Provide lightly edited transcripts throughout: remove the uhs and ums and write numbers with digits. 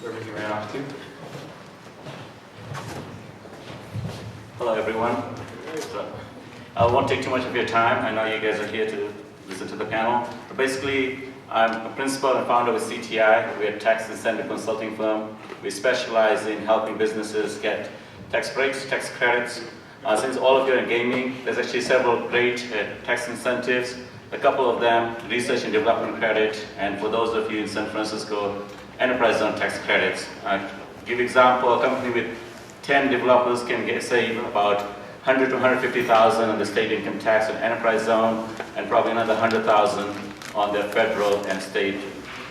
wherever he ran off to. Hello, everyone. So, I won't take too much of your time. I know you guys are here to listen to the panel. But basically, I'm a principal and founder with CTI. We're a tax incentive consulting firm. We specialize in helping businesses get tax breaks, tax credits. Since all of you are in gaming, there's actually several great tax incentives. A couple of them, research and development credit, and for those of you in San Francisco, enterprise zone tax credits. Give example, a company with 10 developers can save about 100 to 150,000 on the state income tax and enterprise zone, and probably another 100,000 on their federal and state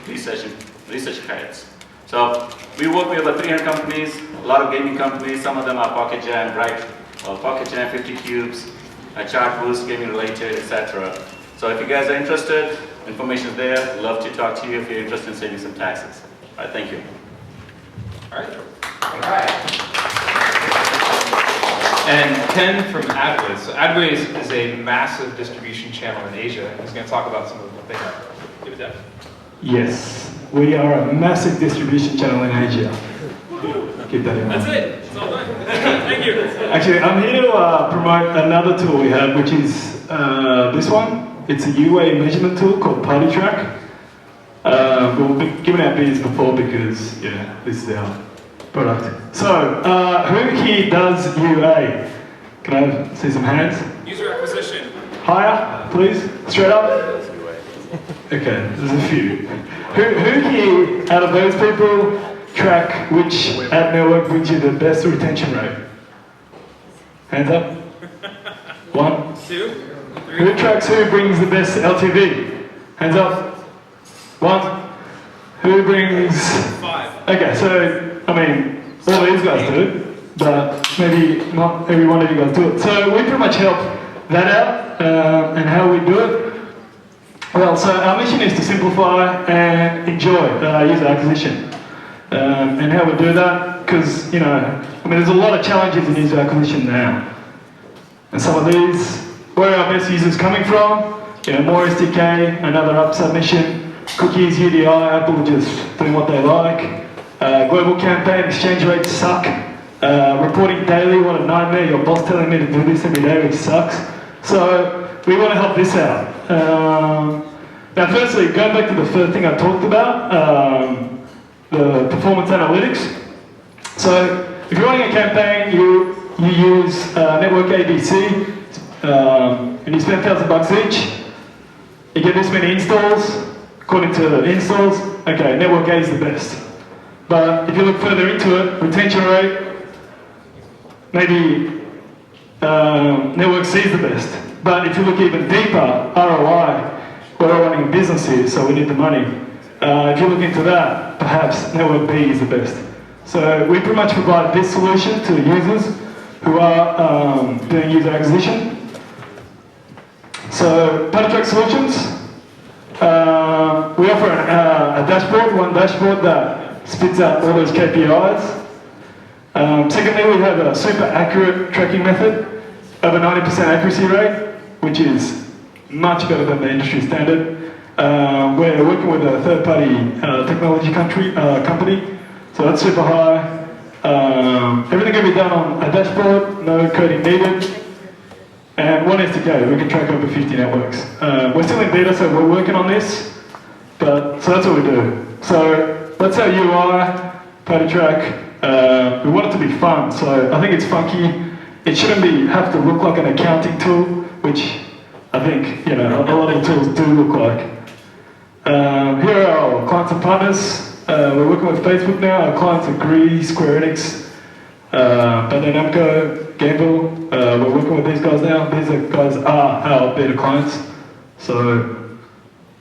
research credits. So we work with over 300 companies, a lot of gaming companies. Some of them are Pocket Jam, Bright, Pocket Jam, 50 Cubes, Chartboost, gaming related, etc. So if you guys are interested, information is there. Love to talk to you if you're interested in saving some taxes. All right, thank you. All right. All right. And Ken from AdWiz. So AdWiz is a massive distribution channel in Asia. He's going to talk about some of what they have. Give it that. Yes, we are a massive distribution channel in Asia. Keep that in mind. That's it. It's all done. Thank you. Actually, I'm here to promote another tool we have, which is this one. It's a UA measurement tool called Party Track. We've been giving out beers before because, yeah, this is our product. So, who here does UA? Can I see some hands? User acquisition. Higher, please. Straight up. Okay, there's a few. Who here, out of those people, track which ad network brings you the best retention rate? Hands up. 1, 2, 3. Who tracks who brings the best LTV? Hands up. 1. Who brings... 5. Okay, so, I mean, all these guys do it, but maybe not every one of you guys do it. So we pretty much help that out, and how we do it. Well, so our mission is to simplify and enjoy user acquisition. And how we do that, because, you know, I mean, there's a lot of challenges in user acquisition now. And some of these, where are our best users coming from? You know, more SDK, another app submission, cookies, UDI, Apple just doing what they like. Global campaign, exchange rates suck. Reporting daily, what a nightmare. Your boss telling me to do this every day, which sucks. So we want to help this out. Now firstly, going back to the first thing I talked about, the performance analytics. So if you're running a campaign, you use network ABC, and you spend $1,000 each. You get this many installs. According to installs, okay, network A is the best. But if you look further into it, retention rate, maybe network C is the best. But if you look even deeper, ROI, we're all running a business here, so we need the money. If you look into that, perhaps network B is the best. So we pretty much provide this solution to users who are doing user acquisition. So Party Track Solutions, we offer a dashboard, one dashboard that spits out all those KPIs. Secondly, we have a super accurate tracking method, over 90% accuracy rate, which is much better than the industry standard. We're working with a third-party technology company, so that's super high. Everything can be done on a dashboard, no coding needed. And one SDK, we can track over 50 networks. We're still in beta, so we're working on this, but so that's what we do. So that's our UI, Party Track. We want it to be fun, so I think it's funky. It shouldn't have to look like an accounting tool, which I think, you know, a lot of the tools do look like. Here are our clients and partners. We're working with Facebook now. Our clients are Gree, Square Enix, Bandai Namco, Gamble. We're working with these guys now. These guys are our beta clients. So,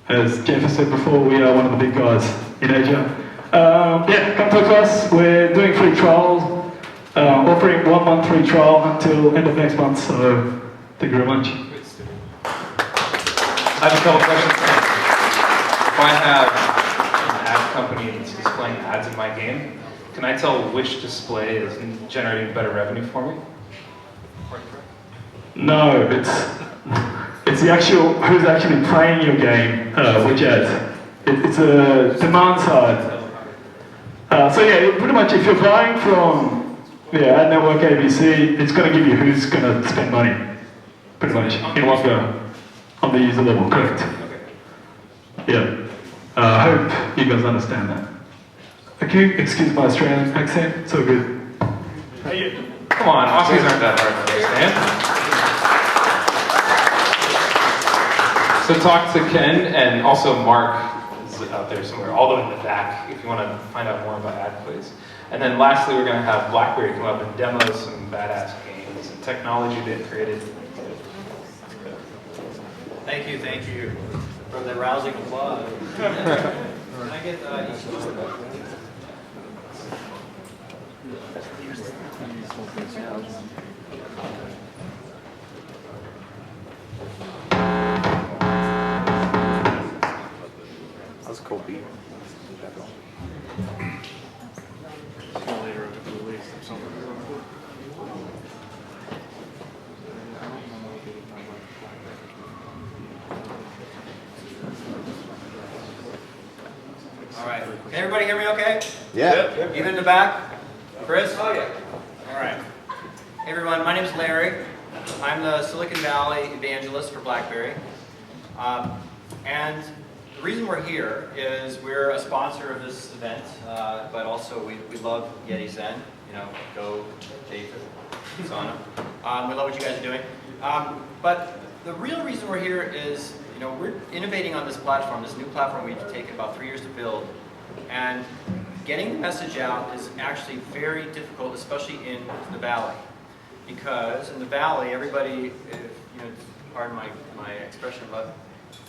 as Jennifer said before, we are one of the big guys in Asia. Yeah, come talk to us. We're doing free trials, offering 1 month free trial until end of next month. So, thank you very much. I have a couple questions. If I have an ad company that's displaying ads in my game, can I tell which display is generating better revenue for me? No, it's the actual who's actually playing your game, which ads. It's a demand side. So yeah, pretty much if you're buying from ad network ABC, it's going to give you who's going to spend money, pretty much, in one go, on the user level, correct? Yeah. I hope you guys understand that. Okay, excuse my Australian accent, so good. Come on, Aussies aren't that hard to understand. So talk to Ken, and also Mark is out there somewhere, all the way in the back, if you want to find out more about AdPlays. And then lastly, we're going to have BlackBerry come up and demo some badass games and technology they've created. Thank you for the rousing applause. Can I get each one? That's a cool beat. All right. Can everybody hear me okay? Yeah. Even in the back? Chris? Oh, yeah. All right. Hey, everyone. My name is Larry. I'm the Silicon Valley evangelist for BlackBerry. And the reason we're here is we're a sponsor of this event, but also we love YetiZen. You know, go David, Sana. We love what you guys are doing. But the real reason we're here is, you know, we're innovating on this platform, this new platform we've taken about 3 years to build. And getting the message out is actually very difficult, especially in the Valley. Because in the Valley, everybody, pardon my expression, but,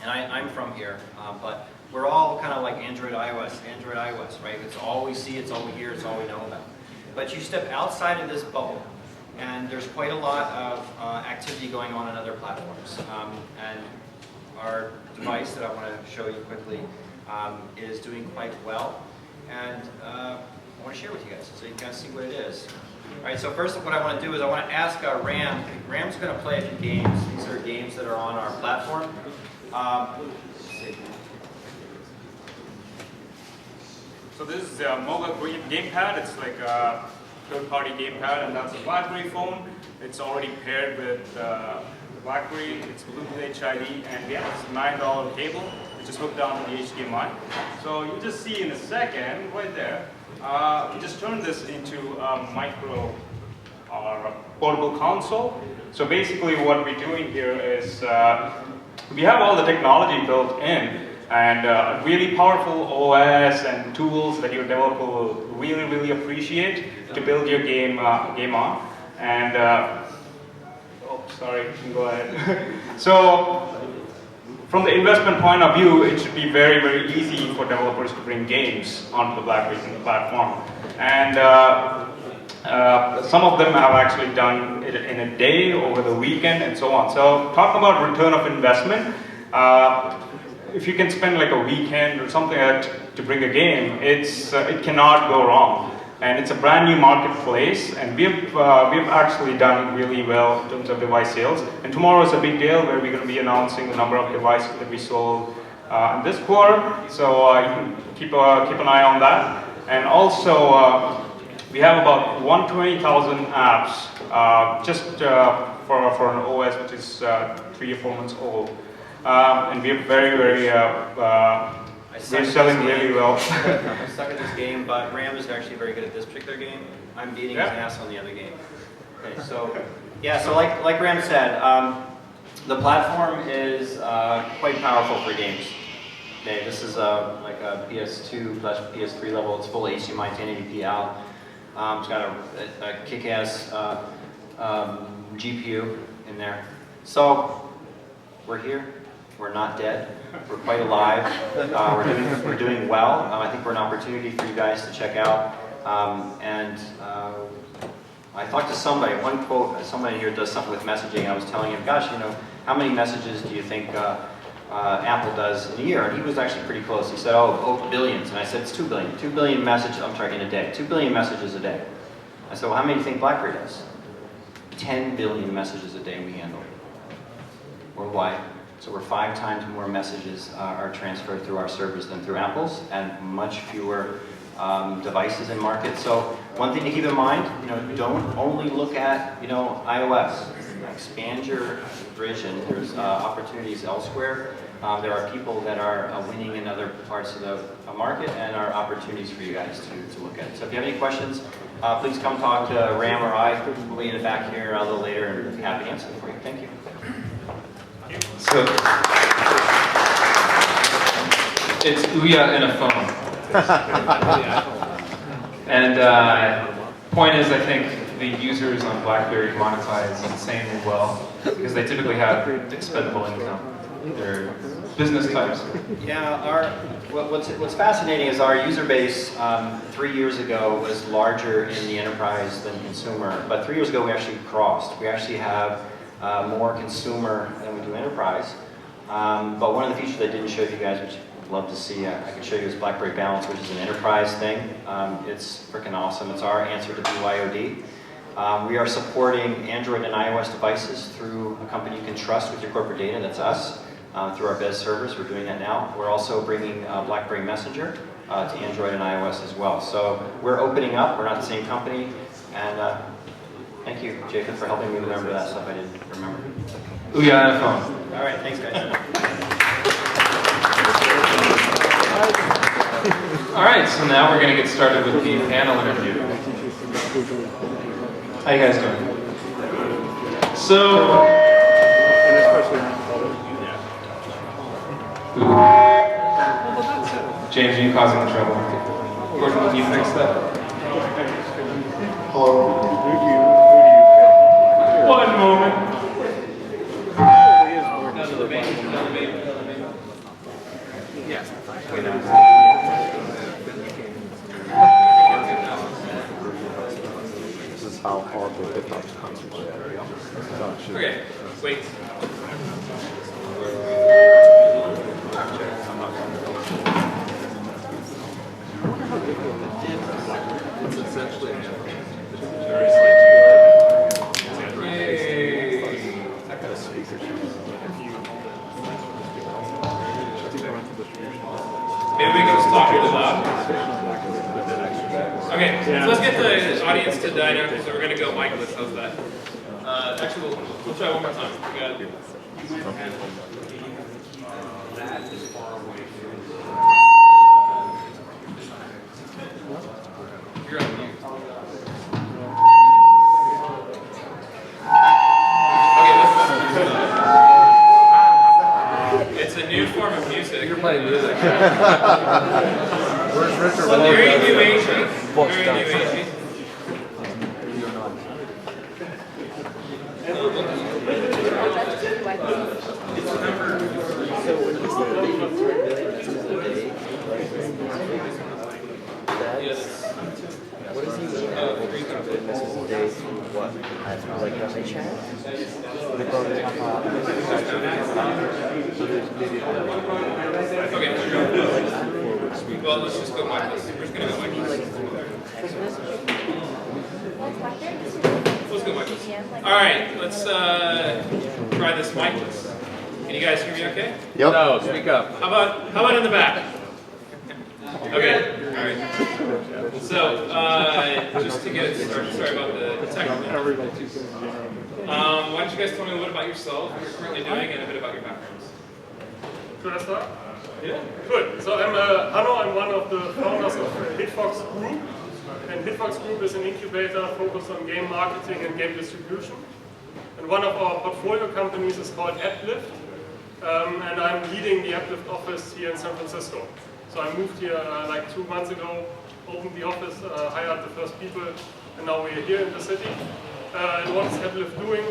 and I'm from here, but we're all kind of like Android, iOS, right? It's all we see, it's all we hear, it's all we know about. But you step outside of this bubble, and there's quite a lot of activity going on other platforms. And our device that I want to show you quickly is doing quite well. And I want to share with you guys so you can kind of see what it is. All right, so first what I want to do is I want to ask Ram. Ram's going to play a few games. These are games that are on our platform. Let's see. So this is a Moga gamepad. It's like a third-party gamepad, and that's a BlackBerry phone. It's already paired with the BlackBerry. It's Bluetooth HID, and we have this $9 cable, which is hooked down to the HDMI. So you just see in a second, right there, we just turned this into a micro or portable console. So basically what we're doing here is we have all the technology built in, and a really powerful OS and tools that your developer will really, really appreciate to build your game on. And oh, sorry, you can go ahead. So from the investment point of view, it should be very, very easy for developers to bring games onto the BlackBerry platform. And some of them have actually done it in a day, over the weekend, and so on. So talk about return of investment. If you can spend like a weekend or something like that to bring a game, it cannot go wrong. And it's a brand new marketplace, and we've actually done really well in terms of device sales. And tomorrow is a big deal where we're going to be announcing the number of devices that we sold in this quarter. So you can keep an eye on that. And also, we have about 120,000 apps just for an OS which is 3 or 4 months old. And we're we're selling really well. I suck at this game, but Ram is actually very good at this particular game. I'm beating his ass on the other game. Okay, so yeah, so like Ram said, the platform is quite powerful for games. Okay, this is like a PS2/PS3 level. It's full HDMI 1080p out. It's got a kick-ass GPU in there. So we're here. We're not dead. We're quite alive. We're doing well. I think we're an opportunity for you guys to check out. I talked to somebody. One quote. Somebody here does something with messaging. I was telling him, "Gosh, you know, how many messages do you think Apple does in a year?" And he was actually pretty close. He said, "Oh, billions." And I said, "It's 2 billion. 2 billion messages. I'm sorry, in a day. 2 billion messages a day." I said, "Well, how many do you think BlackBerry does?" 10 billion messages a day we handle worldwide. So we're 5 times more messages are transferred through our servers than through Apple's, and much fewer devices in market. So one thing to keep in mind, don't only look at iOS. Expand your vision. There's opportunities elsewhere. There are people that are winning in other parts of the market, and are opportunities for you guys to look at. So if you have any questions, please come talk to Ram or I. We'll be in the back here a little later and happy to answer for you. Thank you. So it's Ouya in a phone. And point is, I think the users on BlackBerry monetize insanely well because they typically have expendable income. They're business types. Yeah, what's fascinating is our user base 3 years ago was larger in the enterprise than consumer. But 3 years ago, we actually crossed. We actually have more consumer than we do enterprise. But one of the features I didn't show you guys, which I'd love to see, I can show you, is BlackBerry Balance, which is an enterprise thing. It's freaking awesome. It's our answer to BYOD. We are supporting Android and iOS devices through a company you can trust with your corporate data. That's us. Through our BES servers, we're doing that now. We're also bringing BlackBerry Messenger to Android and iOS as well. So we're opening up. We're not the same company. And thank you, Jacob, for helping me remember that stuff I didn't remember. Ouya on a phone. All right, thanks, guys. All right, so now we're going to get started with the panel interview. How you guys doing? So, James, are you causing the trouble? Gordon, can you fix that? Hello. One moment. This is how hard the hip-hop's concentrate. Okay, wait. It's essentially Maybe we can just talk really loud. Okay, so let's get the audience to die down, so we're going to go micless. How's that? Actually, we'll try one more time. We got it. You're on mute. It's a new form of music. You're playing music. Where's Richard? Very new agey. Very new agey. What does he mean? This is a day what? Like a chat? Okay. Well, let's just go micless. We're just going to go micless. Let's go micless. All right, let's try this micless. Can you guys hear me okay? Yep. No, speak up. How about in the back? Okay, all right. So, just to get it started, sorry about the technical. Why don't you guys tell me a little bit about yourself, what you're currently doing, and a bit about your backgrounds? Should I start? Yeah. Good. So I'm Hanno. I'm one of the founders of Hitfox Group. And Hitfox Group is an incubator focused on game marketing and game distribution. And one of our portfolio companies is called AppLift. And I'm leading the AppLift office here in San Francisco. So I moved here like 2 months ago, opened the office, hired the first people, and now we're here in the city. And what is AppLift doing?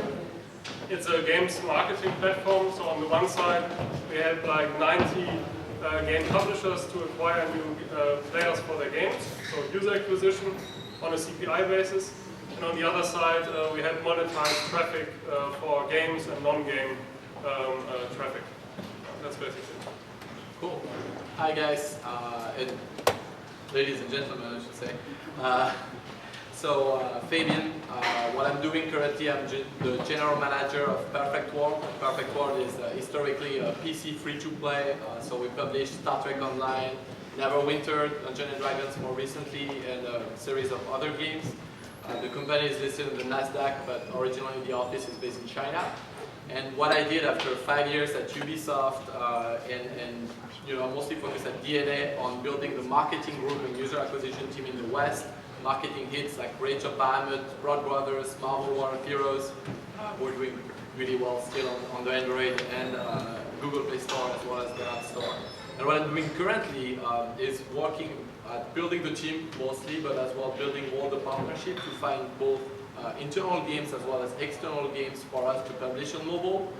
It's a games marketing platform. So on the one side, we have like 90 game publishers to acquire new players for their games. So user acquisition on a CPI basis. And on the other side, we have monetized traffic for games and non-game traffic. That's basically it. Cool. Hi guys, and ladies and gentlemen, I should say. Fabien, what I'm doing currently, I'm the general manager of Perfect World. Perfect World is historically a PC free-to-play, so we publish Star Trek Online, Neverwinter, Dungeons & Dragons more recently, and a series of other games. The company is listed on the NASDAQ, but originally the office is based in China. And what I did after 5 years at Ubisoft, and mostly focused at DNA on building the marketing group and user acquisition team in the West, marketing hits like Rage of Bahamut, Broad Brothers, Marvel War of Heroes. We're doing really well still on the Android and Google Play Store as well as the App Store. And what I'm doing currently is working at building the team mostly, but as well building all the partnership to find both internal games as well as external games for us to publish on mobile,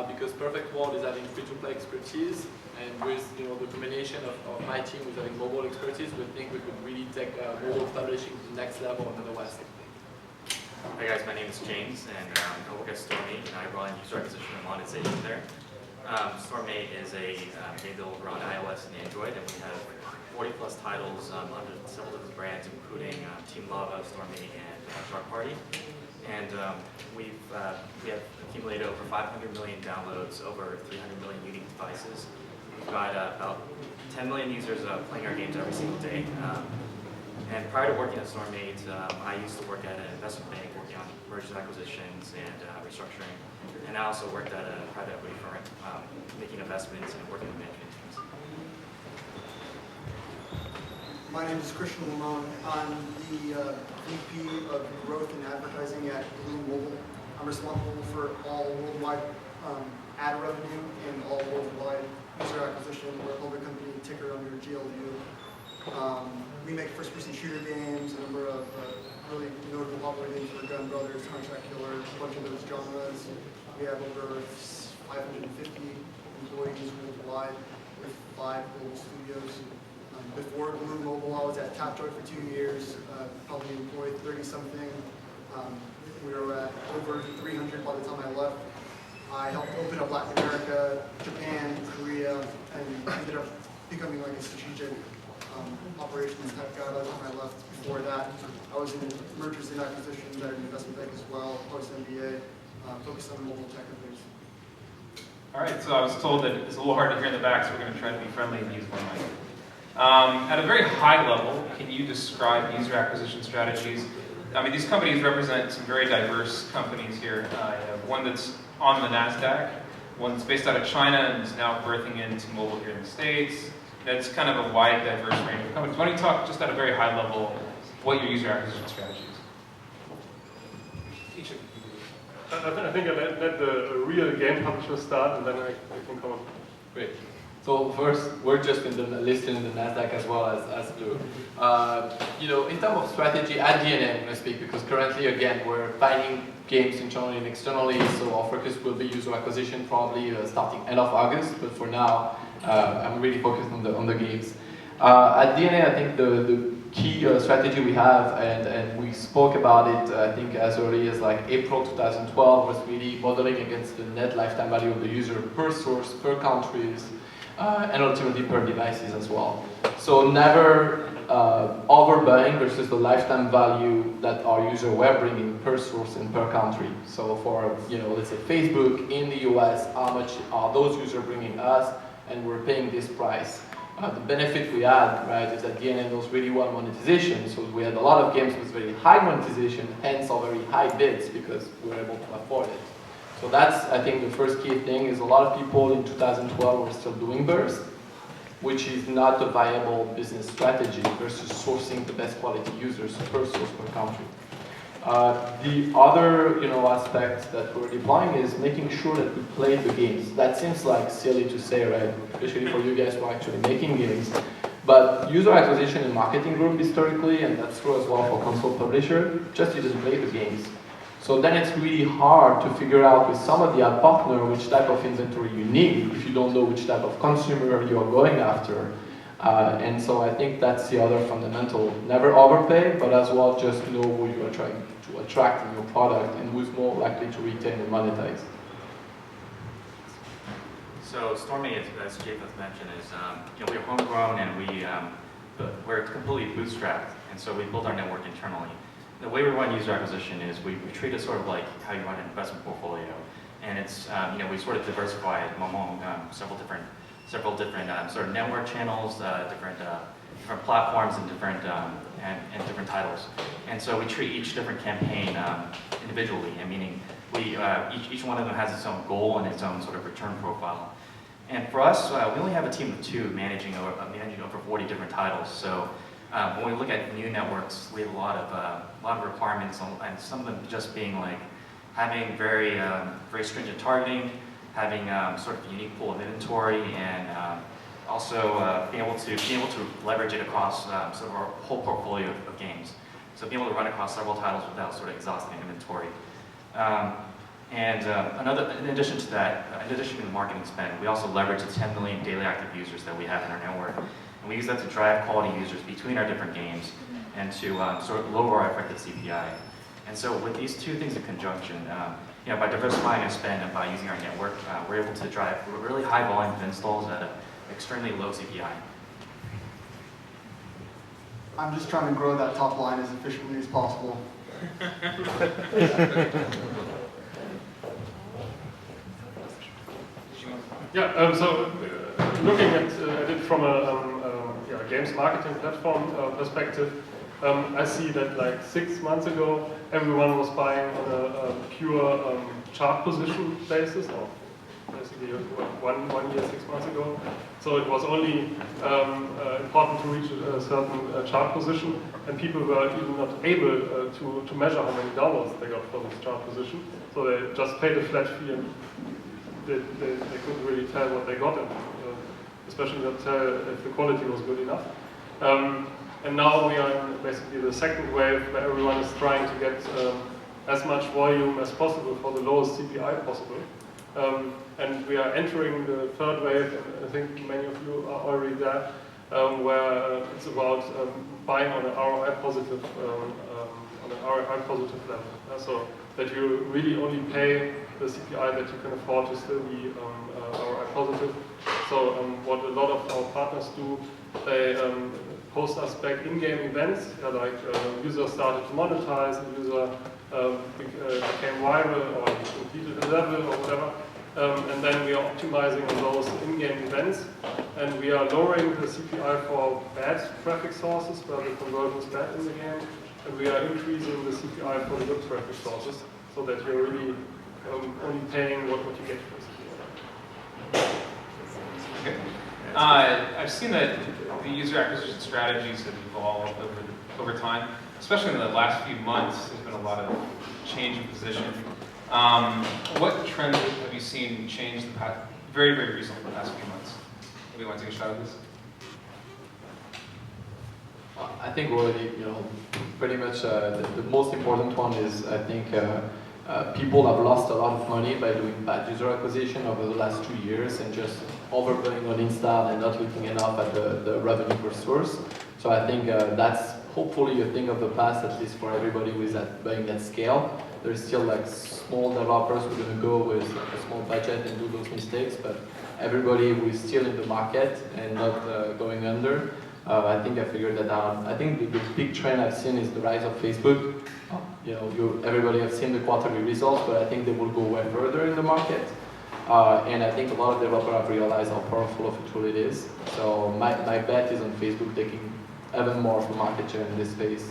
because Perfect World is having free-to-play expertise, and with the combination of my team with having mobile expertise, we think we could really take mobile publishing to the next level in the West. Hi guys, my name is James, and I work at Stormy, and I run user acquisition and monetization there. Stormy is a game developer on iOS and Android, and we have 40 plus titles under several different brands, including Team Lava, Stormy, and Shark Party. And we have accumulated over 500 million downloads, over 300 million unique devices. We've got about 10 million users playing our games every single day. And prior to working at Stormate, I used to work at an investment bank working on mergers and acquisitions and restructuring. And I also worked at a private equity firm making investments and working with management teams. My name is Christian Limon. I'm the VP of Growth and Advertising at Glu Mobile. I'm responsible for all worldwide ad revenue and all worldwide user acquisition. We're a public company, ticker under GLU. We make first-person shooter games, a number of really notable popular games for Gun Brothers, Contract Killer, a bunch of those genres. We have over 550 employees worldwide with 5 global studios. Before Glu Mobile, I was at Tapjoy for 2 years, probably employed 30-something. We were at over 300 by the time I left. I helped open up Latin America, Japan, Korea, and ended up becoming like a strategic operations type guy by the time I left. Before that, I was in mergers and acquisitions at an investment bank as well, post M.B.A, focused on mobile tech and things. All right, so I was told that it's a little hard to hear in the back, so we're going to try to be friendly and use one mic. At a very high level, can you describe user acquisition strategies? I mean, these companies represent some very diverse companies here. You have one that's on the NASDAQ, one that's based out of China and is now birthing into mobile here in the States. That's kind of a wide, diverse range of companies. Why don't you talk just at a very high level what your user acquisition strategy is? I think I let the real game publisher start, and then I can come up. Great. So first, we're just listed in the NASDAQ as well as Glu. In terms of strategy at DNA, I'm going to speak because currently, again, we're finding games internally and externally, so our focus will be user acquisition probably starting end of August, but for now, I'm really focused on the games. At DNA, I think the key strategy we have, and we spoke about it, I think as early as like April 2012, was really modeling against the net lifetime value of the user per source, per countries, and ultimately per devices as well. So never overbuying versus the lifetime value that our user were bringing per source and per country. So for, let's say Facebook in the US, how much are those users bringing us, and we're paying this price. The benefit we had, right, is that DNA knows really well monetization, so we had a lot of games with very high monetization, hence our very high bids, because we were able to afford it. So that's, I think, the first key thing, is a lot of people in 2012 were still doing burst, which is not a viable business strategy versus sourcing the best quality users per source per country. The other aspect that we're deploying is making sure that we play the games. That seems like silly to say, right? Especially for you guys who are actually making games. But user acquisition and marketing group historically, and that's true as well for console publisher, just didn't play the games. So then it's really hard to figure out with some of the ad partner which type of inventory you need if you don't know which type of consumer you are going after. And so I think that's the other fundamental. Never overpay, but as well just know who you are trying to attract in your product and who's more likely to retain and monetize. So Stormy, as Jacob mentioned, is we're homegrown and we're completely bootstrapped, and so we build our network internally. The way we run user acquisition is we treat it sort of like how you run an investment portfolio, and it's we sort of diversify it among several different several different sort of network channels, different platforms, and different titles. And so we treat each different campaign individually, and meaning each one of them has its own goal and its own sort of return profile. And for us, we only have a team of 2 managing over 40 different titles. So when we look at new networks, we have a lot of requirements, and some of them just being like having very stringent targeting, having sort of a unique pool of inventory, and also being able to leverage it across sort of our whole portfolio of games. So being able to run across several titles without sort of exhausting inventory. In addition to that, in addition to the marketing spend, we also leverage the 10 million daily active users that we have in our network. And we use that to drive quality users between our different games and to sort of lower our effective CPI. And so with these 2 things in conjunction, by diversifying our spend and by using our network, we're able to drive really high volume of installs at an extremely low CPI. I'm just trying to grow that top line as efficiently as possible. Yeah, so looking at it from a games marketing platform perspective, I see that like 6 months ago, everyone was buying on a pure chart position basis, or basically one year, 6 months ago. So it was only important to reach a certain chart position, and people were even not able to measure how many downloads they got for this chart position. So they just paid a flat fee, and they couldn't really tell what they got, and especially not tell if the quality was good enough. And now we are in basically the second wave, where everyone is trying to get as much volume as possible for the lowest CPI possible. And we are entering the third wave, and I think many of you are already there, where it's about buying on an ROI positive level. So that you really only pay the CPI that you can afford to still be ROI positive. So what a lot of our partners do, they post us back in-game events, like user started to monetize, and user became viral, or completed a level, or whatever. And then we are optimizing on those in-game events, and we are lowering the CPI for bad traffic sources, where the conversion is bad in the game, and we are increasing the CPI for the good traffic sources, so that you're really only paying what you get for CPI. Okay. I've seen that the user acquisition strategies have evolved over time, especially in the last few months. There's been a lot of change in position. What trends have you seen change the past, very, very recently, the past few months? Anybody want to take a shot at this? I think already, pretty much the most important one is, I think, people have lost a lot of money by doing bad user acquisition over the last 2 years and just overpaying on install and not looking enough at the revenue per source. So I think that's hopefully a thing of the past, at least for everybody who is buying at scale. There's still like small developers who are going to go with like a small budget and do those mistakes, but everybody who is still in the market and not going under, I think I figured that out. I think the big trend I've seen is the rise of Facebook. Everybody has seen the quarterly results, but I think they will go way further in the market. And I think a lot of developers have realized how powerful of a tool it is. So my bet is on Facebook taking even more of a market share in this space.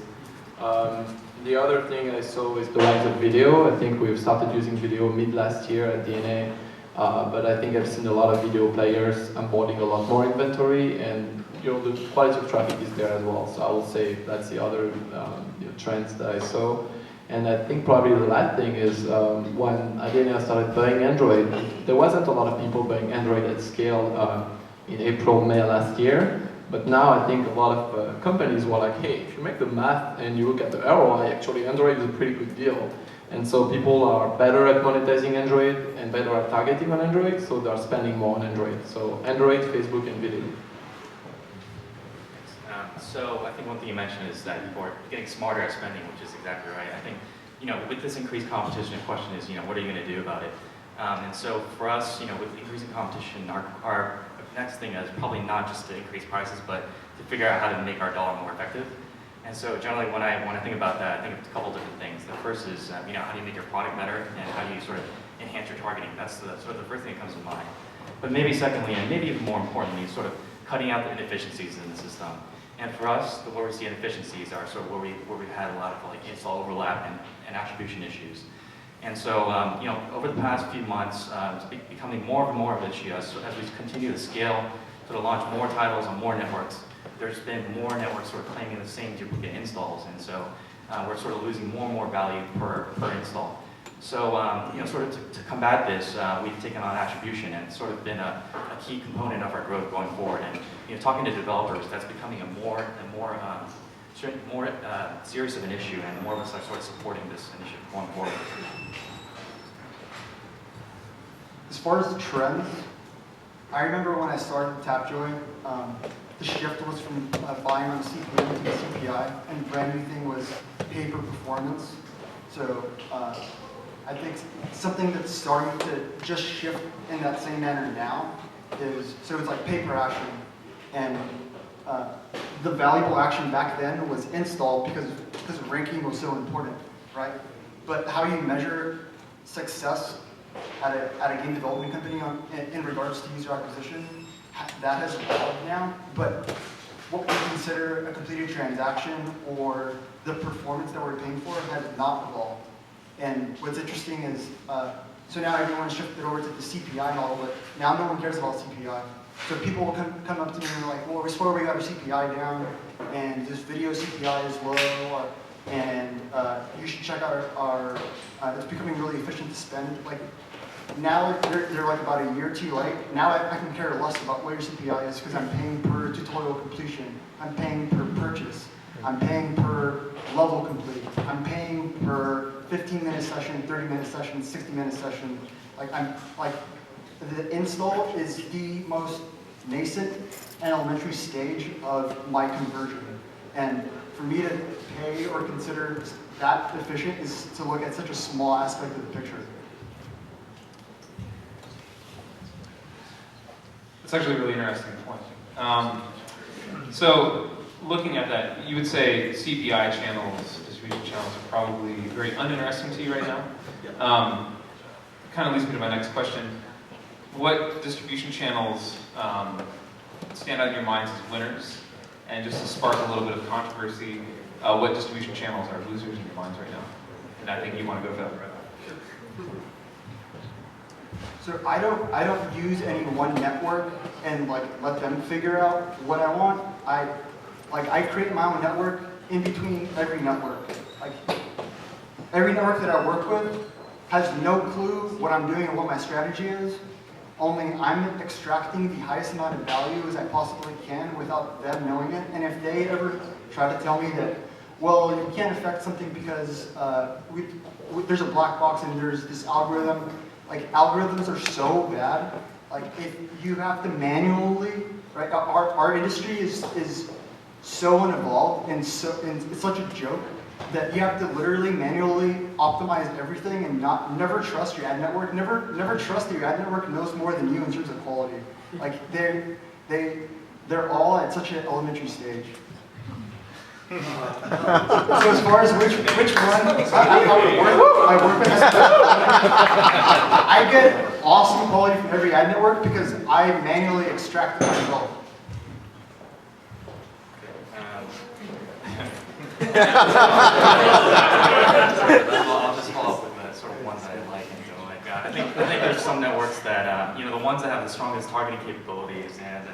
The other thing I saw is the rise of video. I think we've started using video mid last year at DNA, but I think I've seen a lot of video players onboarding a lot more inventory, and the quality of traffic is there as well. So I will say that's the other trends that I saw. And I think probably the last thing is when Adenia started buying Android, there wasn't a lot of people buying Android at scale in April, May last year. But now I think a lot of companies were like, hey, if you make the math and you look at the ROI, actually Android is a pretty good deal. And so people are better at monetizing Android and better at targeting on Android, so they're spending more on Android. So Android, Facebook, and video. So I think one thing you mentioned is that people are getting smarter at spending, which is exactly right. I think, with this increased competition, the question is, what are you going to do about it? And so for us, with increasing competition, our next thing is probably not just to increase prices, but to figure out how to make our dollar more effective. And so generally when I think about that, I think of a couple different things. The first is, how do you make your product better, and how do you sort of enhance your targeting? That's the first thing that comes to mind. But maybe secondly, and maybe even more importantly, sort of cutting out the inefficiencies in the system. And for us, where we see inefficiencies are sort of where we've had a lot of like install overlap and attribution issues. And so, you know, over the past few months, it's becoming more and more of an issue as we continue to scale, sort of launch more titles on more networks. There's been more networks sort of claiming the same duplicate installs, and so we're sort of losing more and more value per install. So, you know, sort of to combat this, we've taken on attribution, and it's sort of been a key component of our growth going forward. And you know, talking to developers, that's becoming a more serious of an issue, and more of us are sort of supporting this initiative going forward. As far as the trends, I remember when I started Tapjoy, the shift was from buying on the CPM to the CPI, and the brand new thing was pay-per-performance. So I think something that's starting to just shift in that same manner now is, so it's like pay-per-action, and the valuable action back then was install because ranking was so important, right? But how you measure success at a game development company in regards to user acquisition, that has evolved now. But what we consider a completed transaction or the performance that we're paying for has not evolved. And what's interesting is, so now everyone's shifted over to the CPI model, but now no one cares about CPI. So people will come up to me and they're like, well, we swear we got our CPI down, and this video CPI is low, and you should check out our it's becoming really efficient to spend. Like, now they're like about a year too late. Now I can care less about what your CPI is because I'm paying per tutorial completion. I'm paying per purchase. I'm paying per level complete. I'm paying per 15-minute session, 30-minute session, 60-minute session. Like the install is the most nascent and elementary stage of my conversion. And for me to pay or consider that efficient is to look at such a small aspect of the picture. It's actually a really interesting point. So looking at that, you would say CPI channels, distribution channels, are probably very uninteresting to you right now. Kind of leads me to my next question. What distribution channels stand out in your minds as winners? And just to spark a little bit of controversy, what distribution channels are losers in your minds right now? And I think you want to go for that. So I don't use any one network and like let them figure out what I want. I create my own network in between every network. Like every network that I work with has no clue what I'm doing and what my strategy is. Only I'm extracting the highest amount of value as I possibly can without them knowing it. And if they ever try to tell me that, well, you can't affect something because there's a black box and there's this algorithm. Like, algorithms are so bad. Like, if you have to manually, right? Our industry is so unevolved and it's such a joke that you have to literally manually optimize everything and never trust your ad network. Never trust that your ad network knows more than you in terms of quality. Like, they're all at such an elementary stage. So as far as which one I work with, I get awesome quality from every ad network because I manually extract the result. I'll just follow up with the sort of ones I like and don't like. I think there's some networks that you know, the ones that have the strongest targeting capabilities and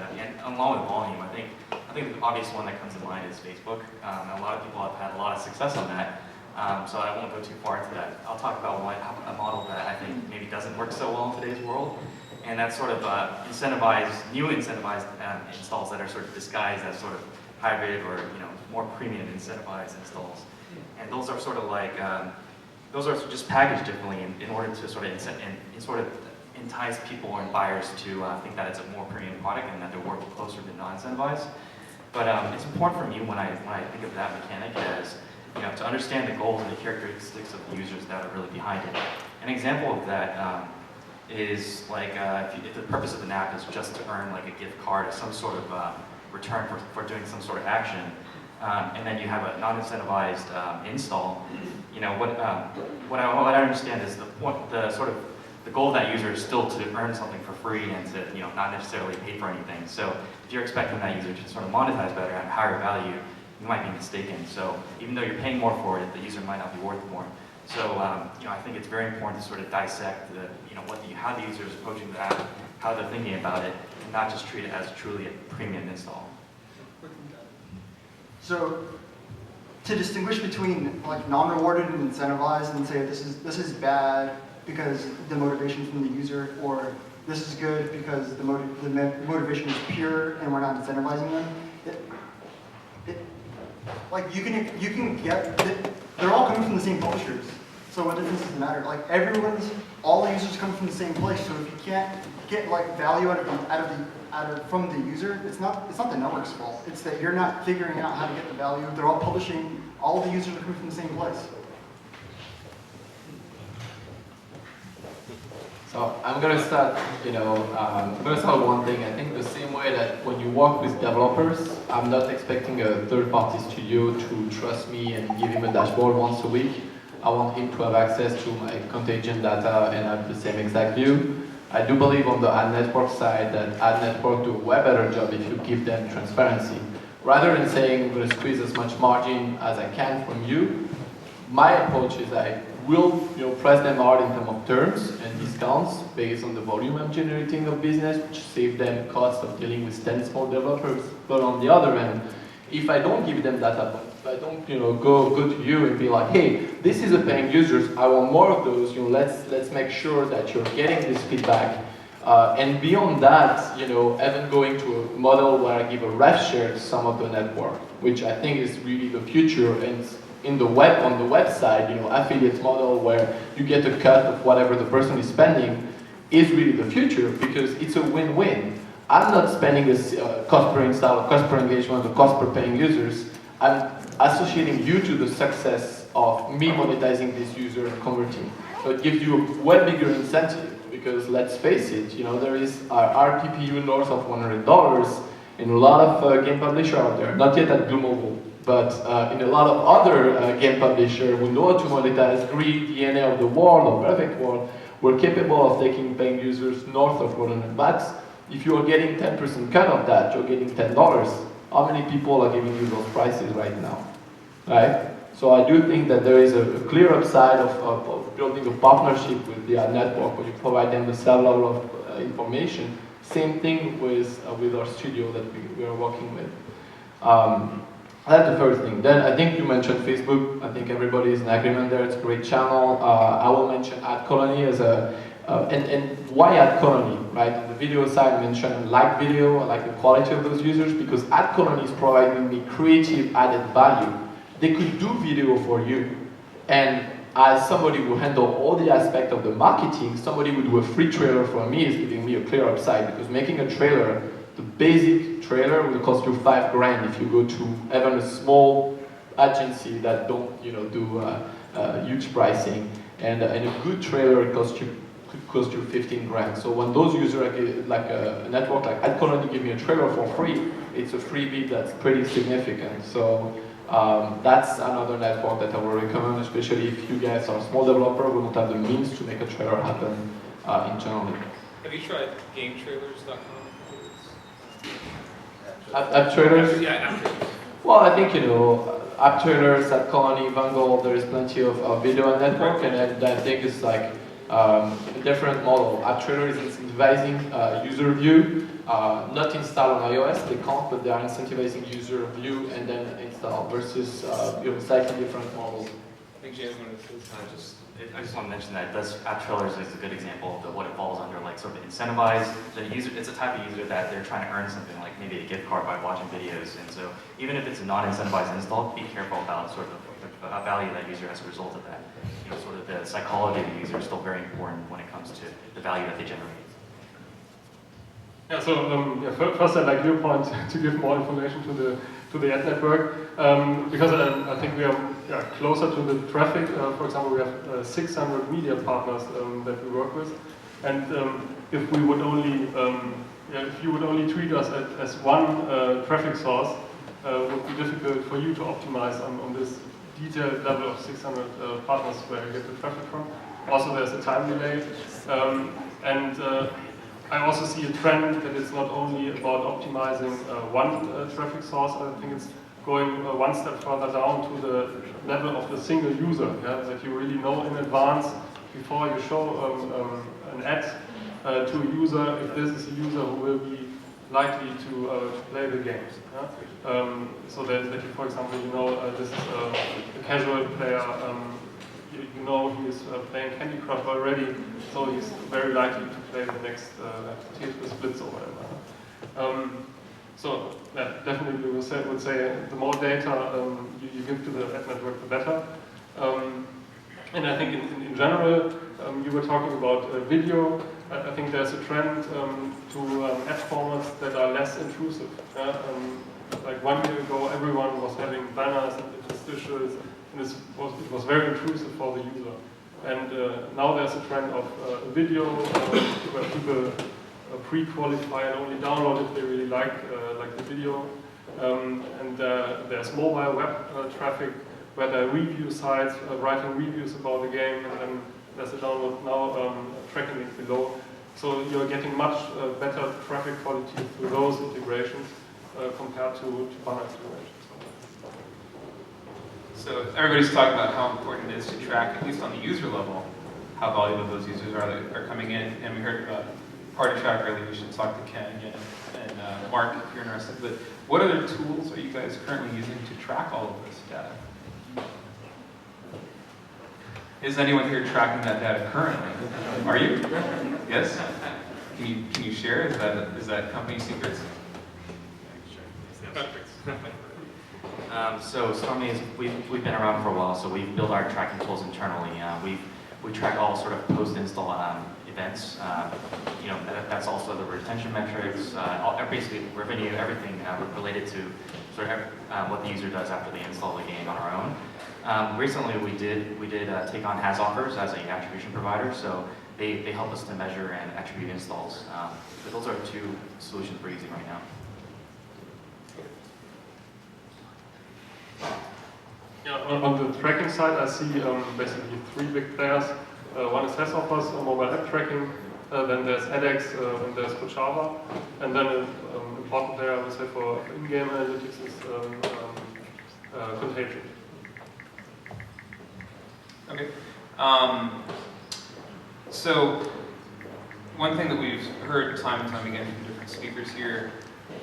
along with volume. I think the obvious one that comes to mind is Facebook. A lot of people have had a lot of success on that, so I won't go too far into that. I'll talk about a model that I think maybe doesn't work so well in today's world, and that's sort of new incentivized installs that are sort of disguised as sort of hybrid or more premium incentivized installs. And those are sort of like those are just packaged differently in order to sort of entice people and buyers to think that it's a more premium product and that they're working closer to non-incentivized. But it's important for me when I think of that mechanic as to understand the goals and the characteristics of the users that are really behind it. An example of that is like if the purpose of an app is just to earn like a gift card or some sort of return for doing some sort of action, and then you have a non-incentivized install. What I understand is the the goal of that user is still to earn something for free and to, you know, not necessarily pay for anything. So if you're expecting that user to sort of monetize better at higher value, you might be mistaken. So even though you're paying more for it, the user might not be worth more. So you know, I think it's very important to sort of dissect the, you know, how the user is approaching the app, how they're thinking about it, and not just treat it as truly a premium install. So to distinguish between like non-rewarded and incentivized, and say this is bad because the motivation from the user, or this is good because the motivation is pure and we're not incentivizing them. Like you can get, they're all coming from the same publishers. So what difference does it matter? Like all the users come from the same place. So if you can't get like value from the user, it's not the network's fault. It's that you're not figuring out how to get the value. They're all publishing. All the users are coming from the same place. So I'm gonna start, I'm gonna start with one thing. I think the same way that when you work with developers, I'm not expecting a third-party studio to trust me and give him a dashboard once a week. I want him to have access to my contagion data and have the same exact view. I do believe on the ad network side that ad network do a way better job if you give them transparency. Rather than saying I'm going to squeeze as much margin as I can from you, my approach is I will press them hard in terms of terms and discounts based on the volume I'm generating of business, which save them costs of dealing with 10 small developers. But on the other end, if I don't give them data, if I don't go to you and be like, hey, this is a paying users, I want more of those, let's make sure that you're getting this feedback. And beyond that, even going to a model where I give a rev share to some of the network, which I think is really the future. And on the website, affiliate model where you get a cut of whatever the person is spending is really the future, because it's a win-win. I'm not spending a cost per install, cost per engagement, or cost per paying users. I'm associating you to the success of me monetizing this user and converting. So it gives you a way bigger incentive, because let's face it, there is RPPU north of $100 in a lot of game publishers out there. Not yet at Glu Mobile, but in a lot of other game publishers who know how to monetize Greed, DNA of the World, or Perfect World, we're capable of taking paying users north of $100. If you are getting 10% cut of that, you're getting $10. How many people are giving you those prices right now? Right? So I do think that there is a clear upside of building a partnership with the ad network, where you provide them the same level of information. Same thing with our studio that we are working with. That's the first thing. Then I think you mentioned Facebook. I think everybody is in agreement there. It's a great channel. I will mention Ad Colony as and why Ad Colony, right? On the video side, I mentioned like video, I like the quality of those users, because Ad Colony is providing me creative added value. They could do video for you, and as somebody who handle all the aspect of the marketing, somebody who do a free trailer for me is giving me a clear upside, because making a trailer, the basic trailer will cost you $5,000 if you go to even a small agency that don't do huge pricing, and a good trailer could cost you $15,000. So when those users, like a network like Ad Colony, give me a trailer for free, it's a freebie that's pretty significant. So that's another network that I would recommend, especially if you guys are a small developer who don't have the means to make a trailer happen internally. Have you tried GameTrailers.com? App trailers? Yeah, app trailers. Well, I think, app trailers, Ad Colony, Vanguard, there is plenty of video and network, and I think it's like a different model. App trailer is incentivizing user view, not install on iOS, they can't, but they are incentivizing user view and then install versus slightly different models. I think James wanted to say I just want to mention that App Trailers is a good example of what it falls under, like sort of incentivize the user. It's a type of user that they're trying to earn something, like maybe a gift card by watching videos. And so even if it's a non-incentivized install, be careful about sort of the value that user as a result of that. Sort of the psychology of the user is still very important when it comes to the value that they generate. Yeah, so first I'd like your point to give more information to the ad network, because I think we are closer to the traffic. For example, we have 600 media partners that we work with, and if we would only, if you would only treat us as one traffic source, it would be difficult for you to optimize on this detailed level of 600 partners where you get the traffic from. Also, there's a time delay. I also see a trend that it's not only about optimizing one traffic source. I think it's going one step further down to the level of the single user, yeah? That you really know in advance before you show an ad to a user if this is a user who will be likely to play the games. Yeah? So that you, for example, you know this is a casual player. You know he is playing Candy Crush already, so he's very likely to play the next Tetris Blitz or whatever. So yeah, definitely would say the more data you give to the ad network, the better. And I think in general, you were talking about video. I think there's a trend to ad formats that are less intrusive. Yeah? Like 1 year ago, everyone was having banners and interstitials, and it was very intrusive for the user. And now there's a trend of video where people pre-qualify and only download if they really like the video. And there's mobile web traffic where there are review sites writing reviews about the game, and then there's a download now tracking link below. So you're getting much better traffic quality through those integrations compared to banner integrations. So everybody's talking about how important it is to track, at least on the user level, how valuable those users are that are coming in. And we heard about party track earlier. We should talk to Ken and Mark if you're interested. But what other tools are you guys currently using to track all of this data? Is anyone here tracking that data currently? Are you? Yes? Can you share? Is that company secrets? So Stormy is we've been around for a while, so we've built our tracking tools internally. We track all sort of post-install events. That's also the retention metrics, basically revenue, everything related to sort of what the user does after they install the game on our own. Recently, we did take on has offers as an attribution provider, so they help us to measure and attribute installs. But those are two solutions we're using right now. Yeah, on the tracking side, I see basically three big players. One is has offers, mobile app tracking. Then there's edX, and there's Kochava, and then an important player, I would say, for in-game analytics is Contagion. Okay. So one thing that we've heard time and time again from different speakers here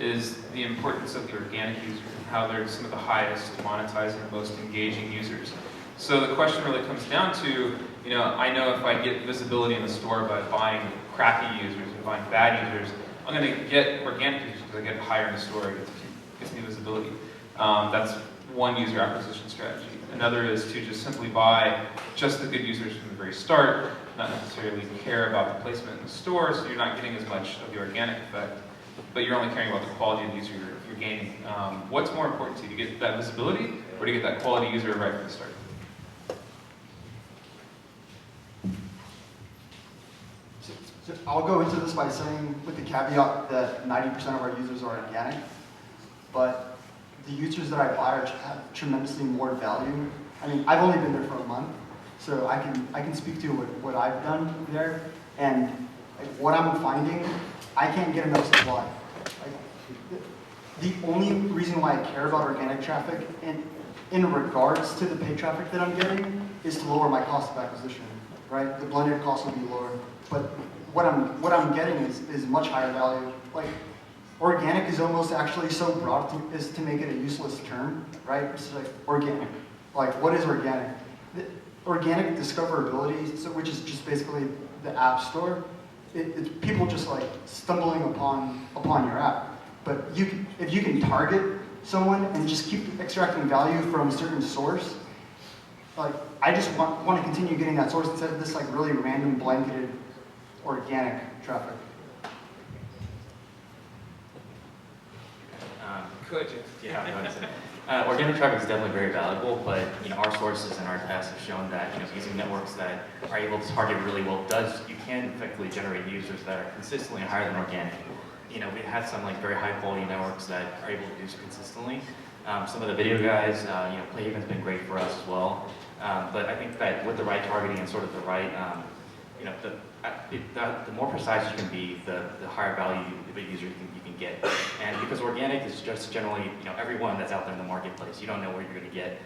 is the importance of the organic user and how they're some of the highest monetizing and most engaging users. So the question really comes down to, I know if I get visibility in the store by buying crappy users and buying bad users, I'm going to get organic users because I get higher in the store, it gets me visibility. That's one user acquisition strategy. Another is to just simply buy just the good users from the very start, not necessarily care about the placement in the store, so you're not getting as much of the organic effect, but you're only caring about the quality of the user you're gaining. What's more important to you, to get that visibility or to get that quality user right from the start? So I'll go into this by saying, with the caveat that 90% of our users are organic, but the users that I buy have tremendously more value. I mean, I've only been there for a month, so I can speak to what I've done there, and what I'm finding, I can't get enough supply. The only reason why I care about organic traffic, in regards to the paid traffic that I'm getting, is to lower my cost of acquisition, right? The blended cost will be lower, but what I'm getting is much higher value. Like, organic is almost actually so broad as to make it a useless term, right? It's like organic. Like, what is organic? The organic discoverability, which is just basically the app store. It's people just like stumbling upon your app. But if you can target someone and just keep extracting value from a certain source, like, I just want to continue getting that source instead of this like really random blanketed organic traffic. Could you? Yeah, organic traffic is definitely very valuable, but our sources and our tests have shown that using networks that are able to target really well you can effectively generate users that are consistently higher than organic. We've had some very high quality networks that are able to do so consistently. Some of the video guys, Playhaven's been great for us as well. But I think that with the right targeting and sort of the right, the more precise you can be, the higher value of a user you can get. And because organic is just generally, everyone that's out there in the marketplace, you don't know where you're going to get.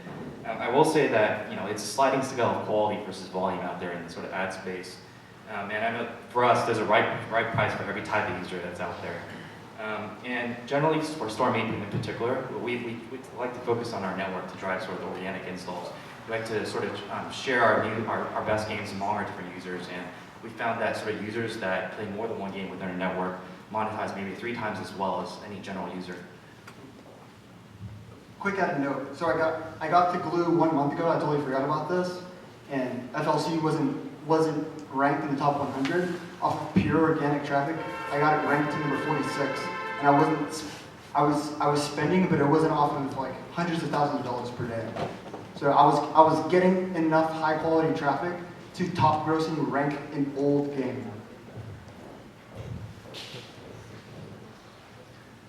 I will say that, it's a sliding scale of quality versus volume out there in the sort of ad space. And I know for us, there's a right price for every type of user that's out there. And generally, for store maintenance in particular, we like to focus on our network to drive sort of organic installs. We like to sort of share our best games among our different users, and we found that sort of users that play more than one game within our network monetize maybe 3 times as well as any general user. Quick added note. So I got to Glu 1 month ago. I totally forgot about this, and FLC wasn't ranked in the top 100 off of pure organic traffic. I got it ranked to number 46, and I was spending, but it wasn't off of like hundreds of thousands of dollars per day. So I was getting enough high quality traffic to top grossing rank an old game.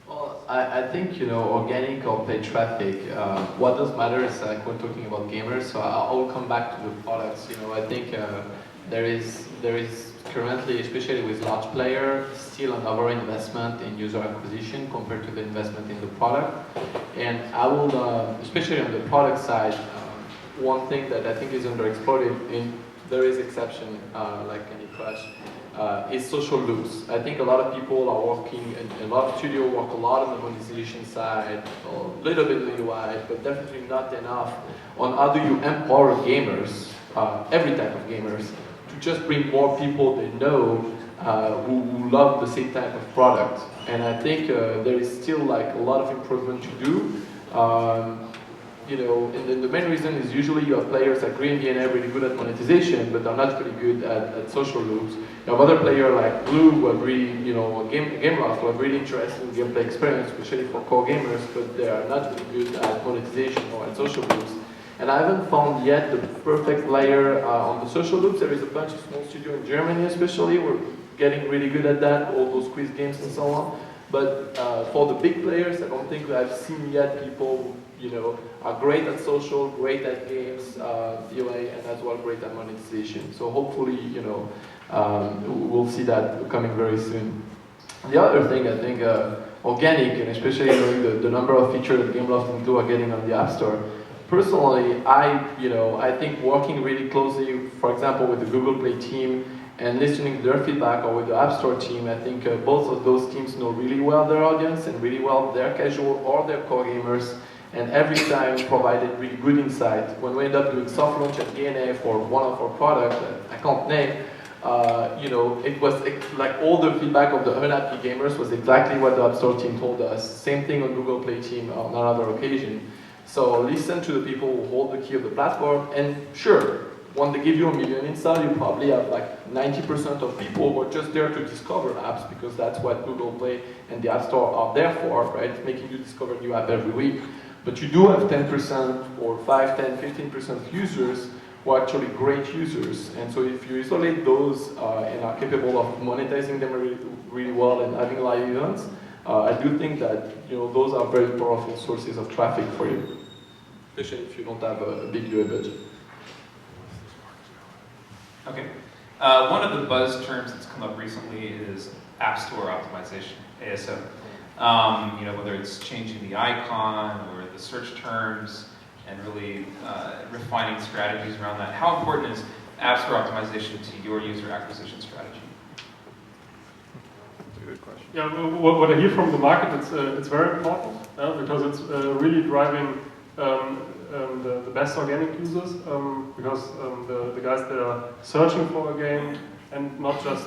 Well, I think, organic or paid traffic, what does matter is like we're talking about gamers, so I'll come back to the products. I think there is currently, especially with large players, still an over-investment in user acquisition compared to the investment in the product. And I will, especially on the product side, one thing that I think is underexploited, and there is exception, like any Crash, is social loops. I think a lot of people are working, and a lot of studios work a lot on the monetization side, a little bit of the UI, but definitely not enough on how do you empower gamers, every type of gamers, to just bring more people they know who love the same type of product. And I think there is still like a lot of improvement to do. And the main reason is usually you have players like Green DNA really good at monetization, but they're not really good at social loops. You have other players like Glu who have really, Gameloft who have really interesting gameplay experience, especially for core gamers, but they are not really good at monetization or at social loops. And I haven't found yet the perfect player on the social loops. There is a bunch of small studios in Germany especially who are getting really good at that, all those quiz games and so on. But for the big players, I don't think I've seen yet people who, are great at social, great at games, UA, and as well great at monetization. So hopefully, we'll see that coming very soon. The other thing, I think, organic, and especially knowing the number of features that Gameloft and Glu are getting on the App Store. Personally, I think working really closely, for example, with the Google Play team and listening to their feedback, or with the App Store team, I think both of those teams know really well their audience and really well their casual or their core gamers, and every time provided really good insight. When we end up doing soft launch at DNA for one of our products that I can't name, it was like all the feedback of the unhappy gamers was exactly what the App Store team told us. Same thing on Google Play team on another occasion. So listen to the people who hold the key of the platform, and sure, when they give you 1 million install, you probably have like 90% of people who are just there to discover apps, because that's what Google Play and the App Store are there for, right? Making you discover new app every week. But you do have 10% or 5, 10, 15% of users who are actually great users. And so if you isolate those and are capable of monetizing them really well and having live events, I do think that those are very powerful sources of traffic for you, especially if you don't have a big UA budget. Okay. One of the buzz terms that's come up recently is App Store optimization, ASO. Whether it's changing the icon or the search terms and really refining strategies around that. How important is App Store optimization to your user acquisition strategy? That's a good question. Yeah, what I hear from the market, it's very important because it's really driving the best organic users, because the guys that are searching for a game and not just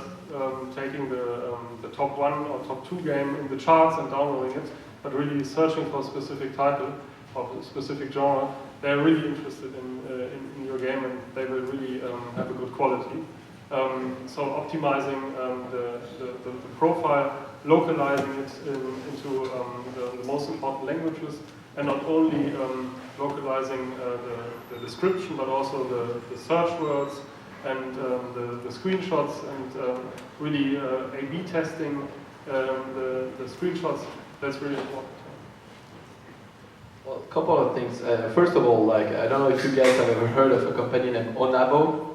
taking the top 1 or top 2 game in the charts and downloading it, but really searching for a specific title of a specific genre, they're really interested in your game, and they will really have a good quality. So optimizing the profile, localizing it into the most important languages, and not only localizing the description, but also the search words and the screenshots, and really A/B testing the screenshots. That's really important. Well, couple of things. First of all, like I don't know if you guys have ever heard of a company named Onavo,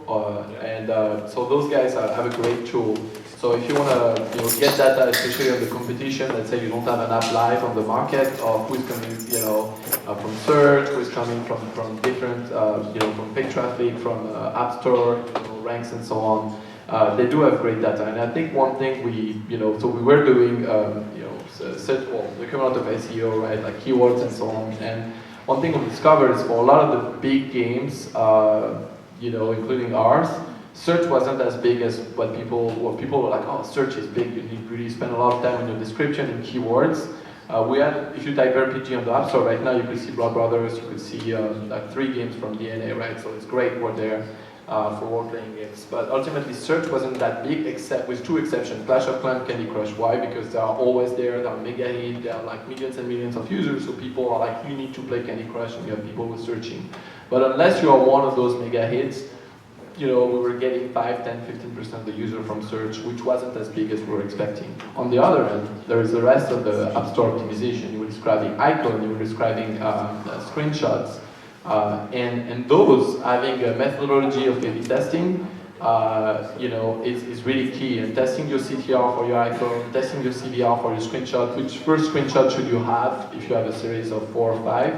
so those guys have a great tool. So if you want to get data, especially on the competition, let's say you don't have an app live on the market, or who's coming from search, who's coming from different from paid traffic, from App Store, ranks and so on. They do have great data, and I think one thing we were doing the equivalent of SEO, right, like keywords and so on. And one thing we discovered is for a lot of the big games, including ours, search wasn't as big as what people were like. Oh, search is big. You need really spend a lot of time in your description and keywords. We had, if you type RPG on the App Store right now, you could see Blood Brothers. You could see like 3 games from DNA, right? So it's great. We're there for role-playing games. But ultimately, search wasn't that big, except with 2 exceptions: Clash of Clans, Candy Crush. Why? Because they are always there. They are mega hit. They are like millions and millions of users. So people are like, you need to play Candy Crush, and you have people who are searching. But unless you are one of those mega hits, we were getting 5, 10, 15% of the user from search, which wasn't as big as we were expecting. On the other end, there is the rest of the App Store optimization. You were describing icon, you were describing screenshots, and those having a methodology of A/B testing, is really key. And testing your CTR for your icon, testing your CVR for your screenshot. Which first screenshot should you have if you have a series of 4 or 5?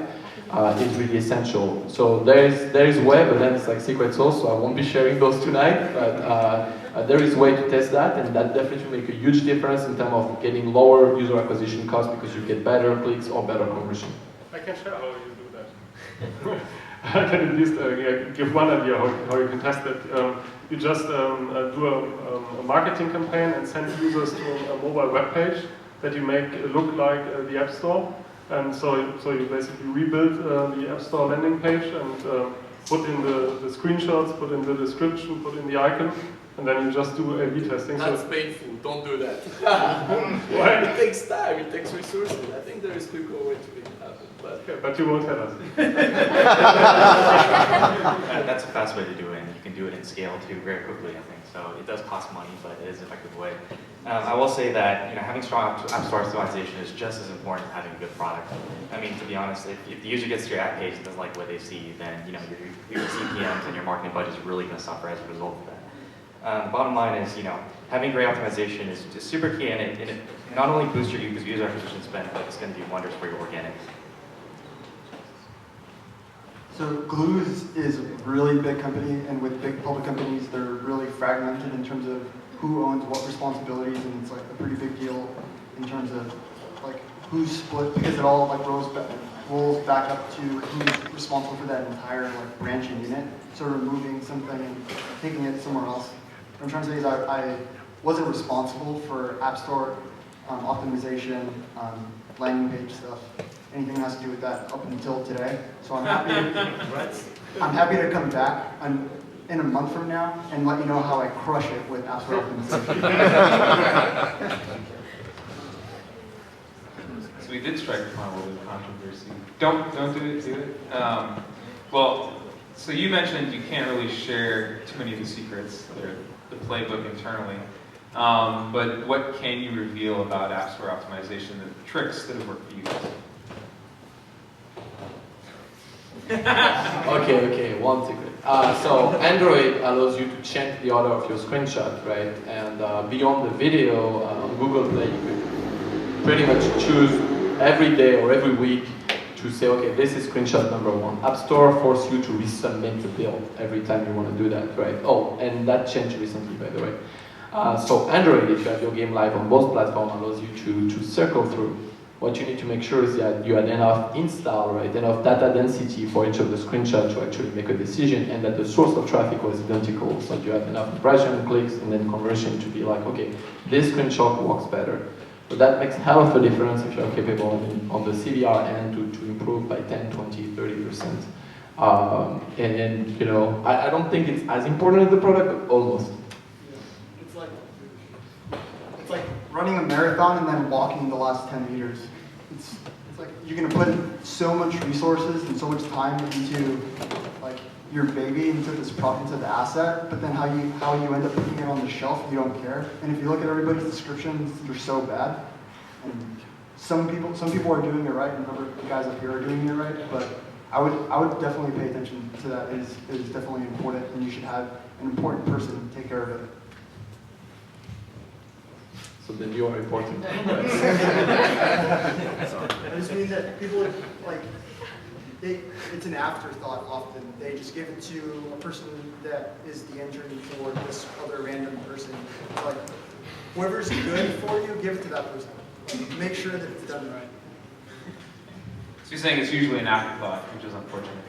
Is really essential. So there is way, but then it's like secret sauce, so I won't be sharing those tonight, but there is way to test that, and that definitely make a huge difference in terms of getting lower user acquisition costs because you get better clicks or better conversion. I can share how you do that. I can at least give one idea how you can test it. You just do a marketing campaign and send users to a mobile web page that you make look like the App Store. And so you basically rebuild the App Store landing page and put in the screenshots, put in the description, put in the icon, and then you just do A/B testing. That's painful. Don't do that. Why? It takes time. It takes resources. I think there is quicker way to make it happen. But you won't tell us. That's a fast way to do it, and you can do it in scale too very quickly, I think. So it does cost money, but it is an effective way. I will say that having strong App Store optimization is just as important as having a good product. I mean, to be honest, if the user gets to your app page and doesn't like what they see, then your CPMs and your marketing budget is really going to suffer as a result of that. The bottom line is, having great optimization is super key, and it not only boosts your user acquisition spend, but it's going to do wonders for your organics. So Glu is a really big company, and with big public companies, they're really fragmented in terms of who owns what responsibilities, and it's like a pretty big deal in terms of like who's split, because it all like rolls back up to who's responsible for that entire like branching unit. So removing something and taking it somewhere else. What I'm trying to say is I wasn't responsible for App Store optimization, landing page stuff, anything that has to do with that up until today. So I'm happy to come back in a month from now and let you know how I crush it with App Store optimization. So we did strike upon a little bit of controversy. Don't do it. Well, so you mentioned you can't really share too many of the secrets, the playbook internally. But what can you reveal about App Store optimization, the tricks that have worked for you guys? Okay, one secret. So Android allows you to change the order of your screenshot, right? And beyond the video, on Google Play, you could pretty much choose every day or every week to say, okay, this is screenshot number 1. App Store forces you to resubmit the build every time you want to do that, right? Oh, and that changed recently, by the way. So Android, if you have your game live on both platforms, allows you to circle through. What you need to make sure is that you had enough install, right, enough data density for each of the screenshots to actually make a decision, and that the source of traffic was identical, so you have enough impression, clicks, and then conversion to be like, okay, this screenshot works better. So that makes hell of a difference if you're capable on the CVR end to improve by 10, 20, 30%. And I don't think it's as important as the product, but almost. It's like running a marathon and then walking the last 10 meters. It's like you're gonna put so much resources and so much time into like your baby, into the asset, but then how you end up putting it on the shelf, you don't care. And if you look at everybody's descriptions, they're so bad. And some people are doing it right, and other guys up here are doing it right. But I would definitely pay attention to that. It is definitely important, and you should have an important person take care of it. So then you are important. I just mean that people like it's an afterthought often. They just give it to a person that is the intern for this other random person. Like whoever's good for you, give it to that person. Like, make sure that it's done right. So you're saying it's usually an afterthought, which is unfortunate.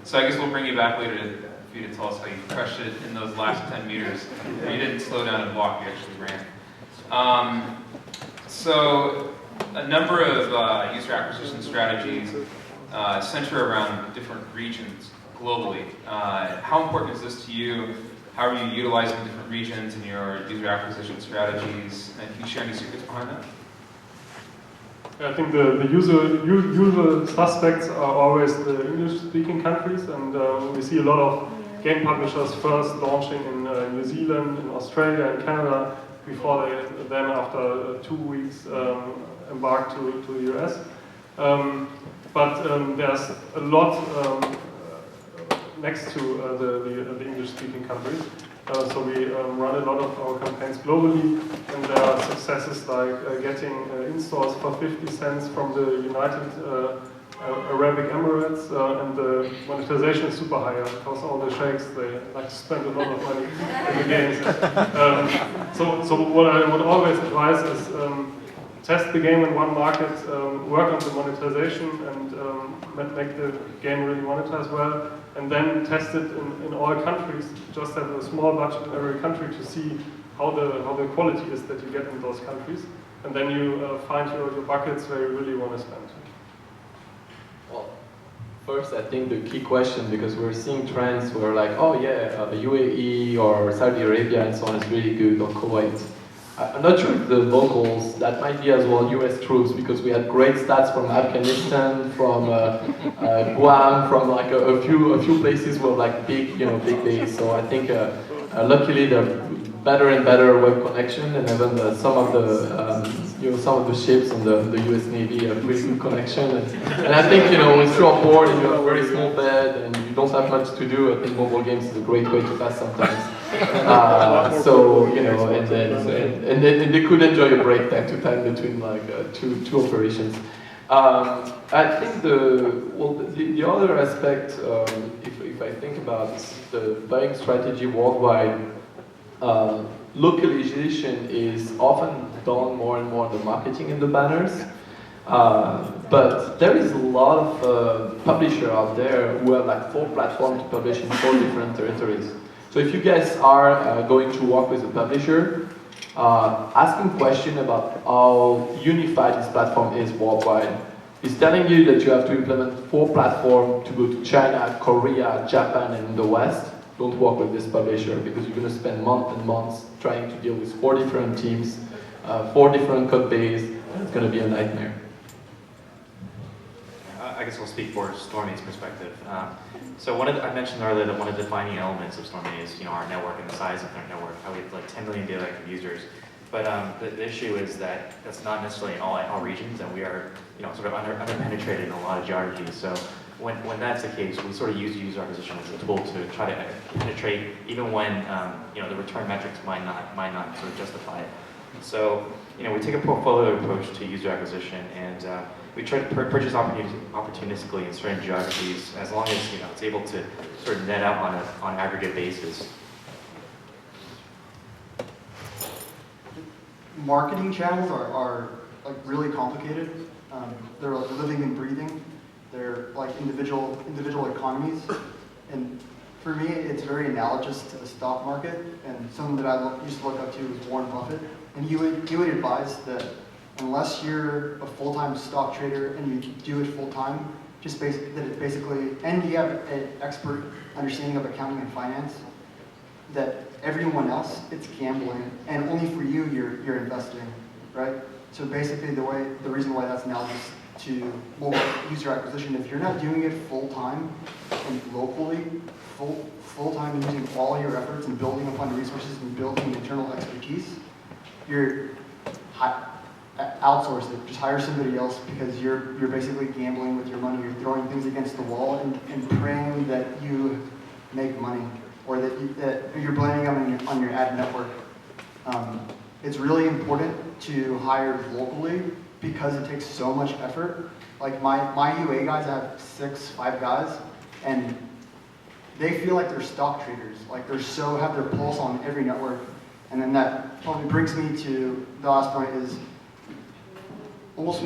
So I guess we'll bring you back later for you to tell us how you crushed it in those last 10 meters. You didn't slow down and walk, you actually ran. So a number of user acquisition strategies center around different regions globally. How important is this to you? How are you utilizing different regions in your user acquisition strategies? And can you share any secrets behind that? I think the usual suspects are always the English-speaking countries, and we see a lot of game publishers first launching in New Zealand, in Australia, and Canada, before they then, after 2 weeks, embark to the US. But there's a lot next to the English-speaking countries. So we run a lot of our campaigns globally, and there are successes like getting installs for 50 cents from the United Arab Emirates, and the monetization is super high because all the sheikhs, they like to spend a lot of money in the games. So what I would always advise is test the game in one market, work on the monetization, and make the game really monetize well, and then test it in all countries. Just have a small budget in every country to see how the quality is that you get in those countries, and then you find your buckets where you really want to spend. Well, first, I think the key question, because we're seeing trends where like, oh yeah, UAE or Saudi Arabia and so on is really good, or Kuwait. I'm not sure if the locals, that might be as well US troops, because we had great stats from Afghanistan, from Guam, from like a few places where like big base. So I think luckily they're better and better web connection, and even some of the ships on the US Navy have really good connection. And I think once you're on board and you have a very small bed and you don't have much to do, I think mobile games is a great way to pass sometimes. And they could enjoy a break time to time between like two operations. I think the other aspect, if I think about the buying strategy worldwide, localization is often done more and more in the marketing and the banners. But there is a lot of publishers out there who have like 4 platforms to publish in 4 different territories. So if you guys are going to work with a publisher, asking question about how unified this platform is worldwide. It's telling you that you have to implement 4 platforms to go to China, Korea, Japan, and the West. Don't work with this publisher, because you're going to spend months and months trying to deal with 4 different teams, 4 different code base, and it's going to be a nightmare. I guess I'll speak for Stormy's perspective. So I mentioned earlier that one of the defining elements of Stormy is our network and the size of their network. We have like 10 million daily active users. But the issue is that that's not necessarily in all regions, and we are sort of under-penetrated in a lot of geographies. So when that's the case, we sort of use user acquisition as a tool to try to penetrate, even when the return metrics might not sort of justify it. So we take a portfolio approach to user acquisition, and we try to purchase opportunistically in certain geographies, as long as it's able to sort of net out on an aggregate basis. Marketing channels are like really complicated. They're like living and breathing. They're like individual economies. And for me, it's very analogous to the stock market. And someone that I used to look up to was Warren Buffett. And he would advise that unless you're a full-time stock trader and you do it full-time, and you have an expert understanding of accounting and finance, that everyone else, it's gambling, and only for you, you're investing, right? So basically, the reason why that's analogous to mobile user acquisition, if you're not doing it full-time and locally, full-time and using all your efforts and building upon resources and building internal expertise, outsource it. Just hire somebody else because you're basically gambling with your money. You're throwing things against the wall and praying that you make money, or that you're blaming on your ad network. It's really important to hire locally because it takes so much effort. Like my UA guys, I have 5 guys, and they feel like they're stock traders. Like have their pulse on every network. And then that probably brings me to the last point is almost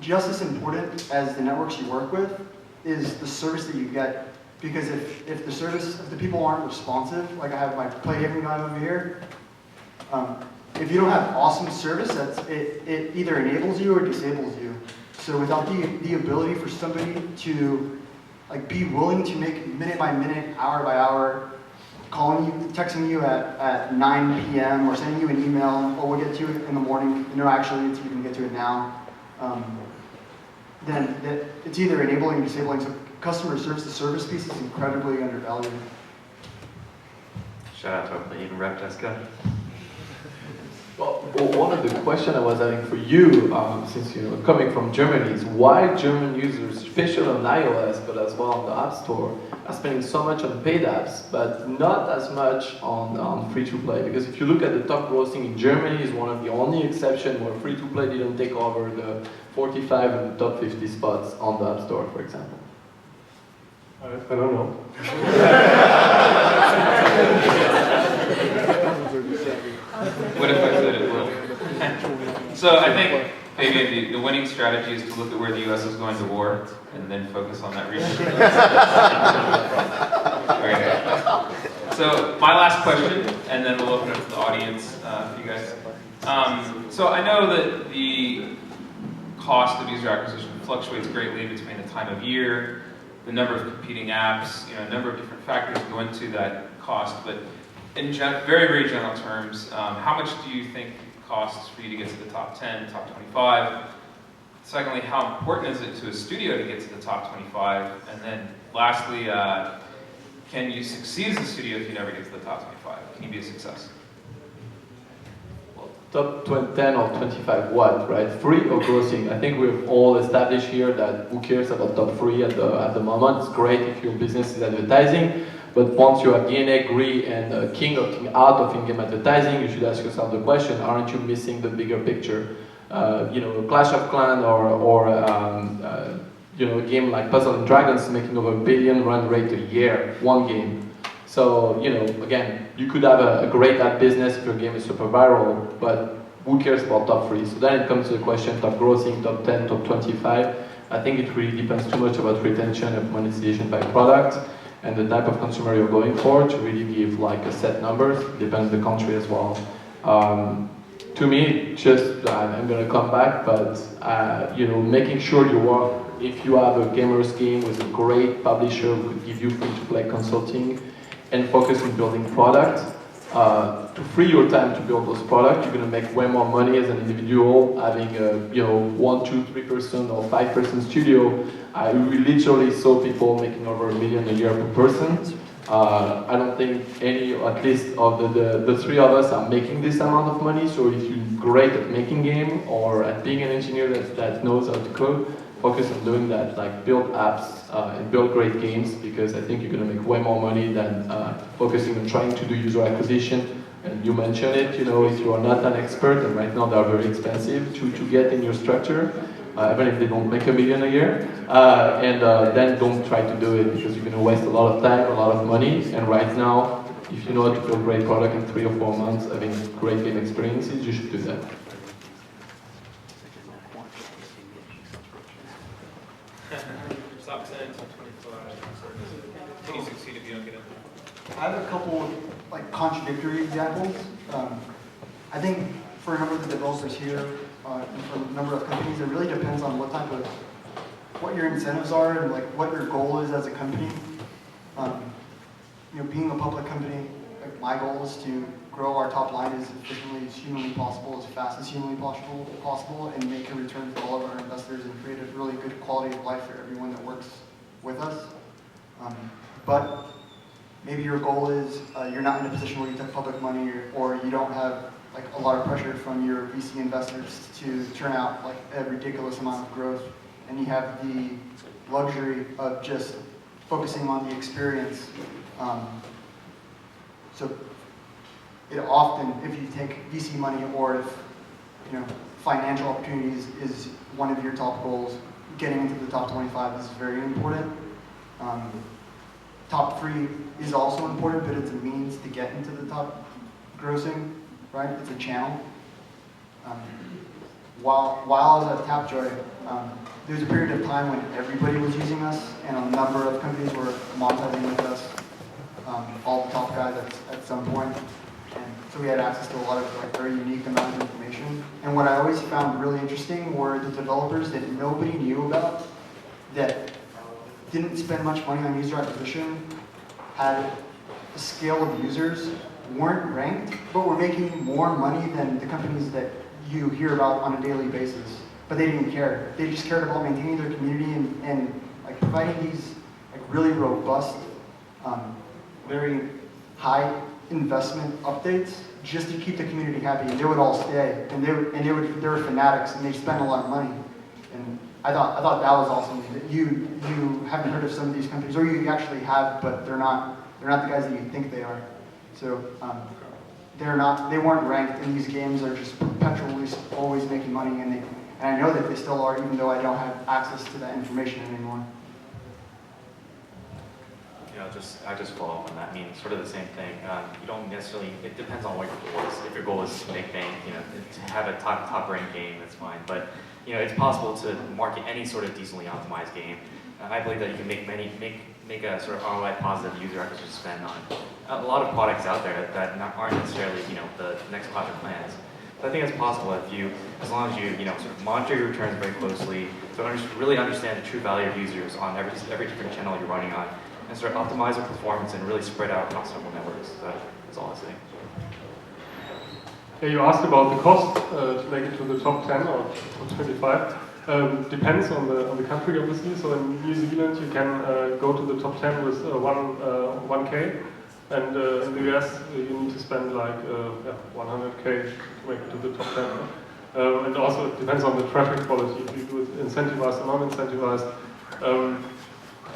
just as important as the networks you work with is the service that you get. Because if the people aren't responsive, like I have my play gaming guy over here, if you don't have awesome service, it either enables you or disables you. So without the ability for somebody to be willing to make minute by minute, hour by hour, calling you, texting you at 9 p.m. or sending you an email, or we'll get to it in the morning, actually you can get to it now, then it's either enabling or disabling. So customer service, the service piece is incredibly undervalued. Shout out to the Even Rep, Jessica. Well, one of the questions I was having for you, since you're coming from Germany, is why German users, especially on iOS, but as well on the App Store, are spending so much on paid apps, but not as much on free-to-play? Because if you look at the top grossing in Germany, is one of the only exceptions where free-to-play didn't take over the 45 and the top 50 spots on the App Store, for example. I don't know. What if I said it will? So I think maybe the winning strategy is to look at where the U.S. is going to war and then focus on that region. Okay. So my last question, and then we'll open it up to the audience for you guys. So I know that the cost of user acquisition fluctuates greatly between the time of year, the number of competing apps, a number of different factors go into that cost. But in very, very general terms, how much do you think it costs for you to get to the top 10, top 25? Secondly, how important is it to a studio to get to the top 25? And then lastly, can you succeed as a studio if you never get to the top 25? Can you be a success? Top 10 or 25 what, right? Free or grossing? I think we've all established here that who cares about top 3 at the moment. It's great if your business is advertising, but once you have DNA, GRI, and King opting out of in-game advertising, you should ask yourself the question, aren't you missing the bigger picture? Clash of Clans or a game like Puzzle and Dragons making over $1 billion run rate a year, one game. So, again, you could have a great ad business if your game is super viral, but who cares about top 3? So then it comes to the question, top grossing, top 10, top 25. I think it really depends too much about retention of monetization by product and the type of consumer you're going for to really give a set numbers. Depends on the country as well. To me, I'm going to come back, but making sure you work, if you have a gamer's game with a great publisher who could give you free-to-play consulting, and focus on building product. To free your time to build those products, you're going to make way more money as an individual having a 1, 2, 3% or 5% studio. We literally saw people making over $1 million a year per person. I don't think any, at least of the 3 of us, are making this amount of money. So if you're great at making game or at being an engineer that knows how to code, focus on doing that, build apps and build great games, because I think you're going to make way more money than focusing on trying to do user acquisition. And you mentioned it, if you are not an expert, and right now they are very expensive to get in your structure, even if they don't make $1 million a year, then don't try to do it, because you're going to waste a lot of time, a lot of money, and right now, if you know how to build great product in 3 or 4 months, having great game experiences, you should do that. Top 10, top 25. Can you succeed if you don't get in? I have a couple contradictory examples. I think for a number of the developers here, and for a number of companies, it really depends on what your incentives are and what your goal is as a company. Being a public company, my goal is to grow our top line as efficiently as humanly possible, as fast as humanly possible, and make a return for all of our investors and create a really good quality of life for everyone that works with us. But maybe your goal is you're not in a position where you took public money or you don't have like a lot of pressure from your VC investors to turn out like a ridiculous amount of growth, and you have the luxury of just focusing on the experience. So it often, if you take VC money or if financial opportunities is one of your top goals, getting into the top 25 is very important. Top 3 is also important, but it's a means to get into the top grossing, right? It's a channel. While I was at Tapjoy, there was a period of time when everybody was using us, and a number of companies were monetizing with us. All the top guys at some point. And so we had access to a lot of like very unique amount of information. And what I always found really interesting were the developers that nobody knew about, that didn't spend much money on user acquisition, had a scale of users, weren't ranked, but were making more money than the companies that you hear about on a daily basis. But they didn't care. They just cared about maintaining their community and like providing these like really robust, very high investment updates just to keep the community happy, and they would all stay. And they were fanatics, and they spent a lot of money. And I thought that was awesome. That you haven't heard of some of these companies, or you actually have, but they're not the guys that you think they are. So they weren't ranked, and these games are just perpetually always making money, and I know that they still are, even though I don't have access to that information anymore. I just follow up on that. I mean, sort of the same thing. You don't necessarily. It depends on what your goal is. If your goal is to make bank, to have a top ranked game, that's fine. But it's possible to market any sort of decently optimized game. I believe that you can make a sort of ROI positive user acquisition spend on a lot of products out there that aren't necessarily the next project plans. But I think it's possible as long as you sort of monitor your returns very closely, to really understand the true value of users on every different channel you're running on, and sort of optimize their performance and really spread out across several networks. That's all I say. Yeah, you asked about the cost to make it to the top 10 or top 25. Depends on the country, obviously. So in New Zealand, you can go to the top 10 with 1K, and in the US, you need to spend like 100K to make it to the top 10. And also, it depends on the traffic quality. If you do it incentivized or non-incentivized.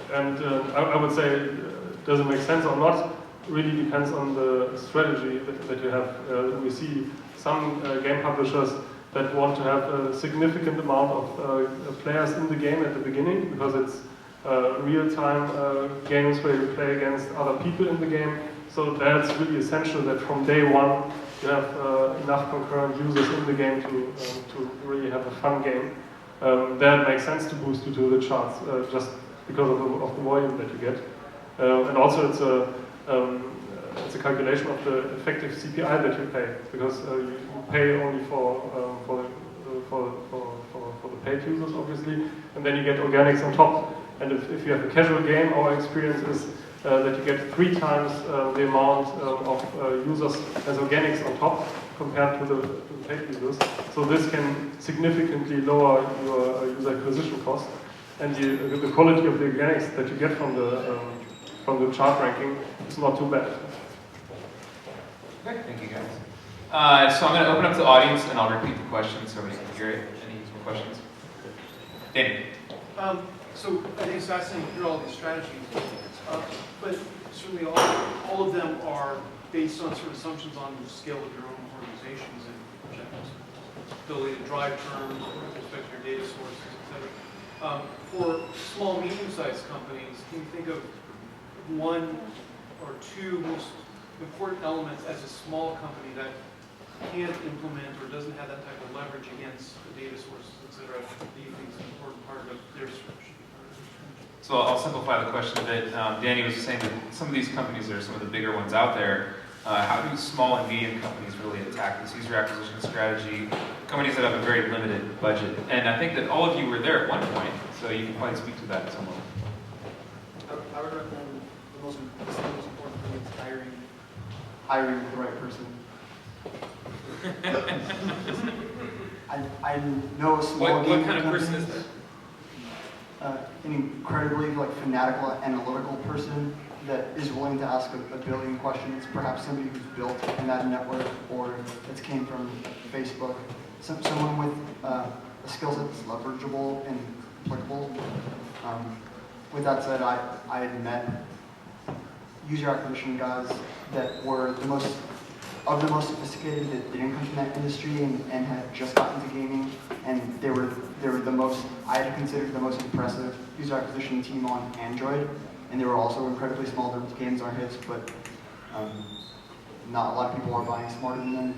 I would say, does it make sense or not? Really depends on the strategy that you have. We see some game publishers that want to have a significant amount of players in the game at the beginning, because it's real-time games where you play against other people in the game. So that's really essential that from day one you have enough concurrent users in the game to really have a fun game. Then it makes sense to boost you to the charts just because of the volume that you get. And also it's a calculation of the effective CPI that you pay, because you pay only for the paid users, obviously, and then you get organics on top. And if you have a casual game, our experience is that you get 3 times the amount of users as organics on top compared to the paid users. So this can significantly lower your user acquisition cost, and the quality of the organics that you get from the chart ranking is not too bad. Okay, thank you guys. So I'm going to open up to the audience, and I'll repeat the question so we can hear it. Any questions? Danny. So I think it's fascinating to hear all these strategies, but certainly all of them are based on sort of assumptions on the scale of your own organizations and ability to drive terms with respect to your data sources, etc. For small, medium-sized companies, can you think of 1 or 2 most important elements as a small company that can't implement or doesn't have that type of leverage against the data sources, etc., that you think is an important part of their strategy? So I'll simplify the question a bit. Danny was saying that some of these companies are some of the bigger ones out there. How do small and medium companies really attack this user acquisition strategy? Companies that have a very limited budget. And I think that all of you were there at one point, so you can probably speak to that in some way. I would recommend the most important thing is hiring the right person. I know a small What kind of person is that? An incredibly fanatical, analytical person that is willing to ask a billion questions, perhaps somebody who's built an ad network or that's came from Facebook, someone with a skill set that's leverageable and applicable. With that said, I had met user acquisition guys that were the most sophisticated, that didn't come from that industry and had just gotten into gaming, and they were the most, I had considered the most impressive user acquisition team on Android, and they were also incredibly small. Their games aren't hits, but not a lot of people are buying smarter than them.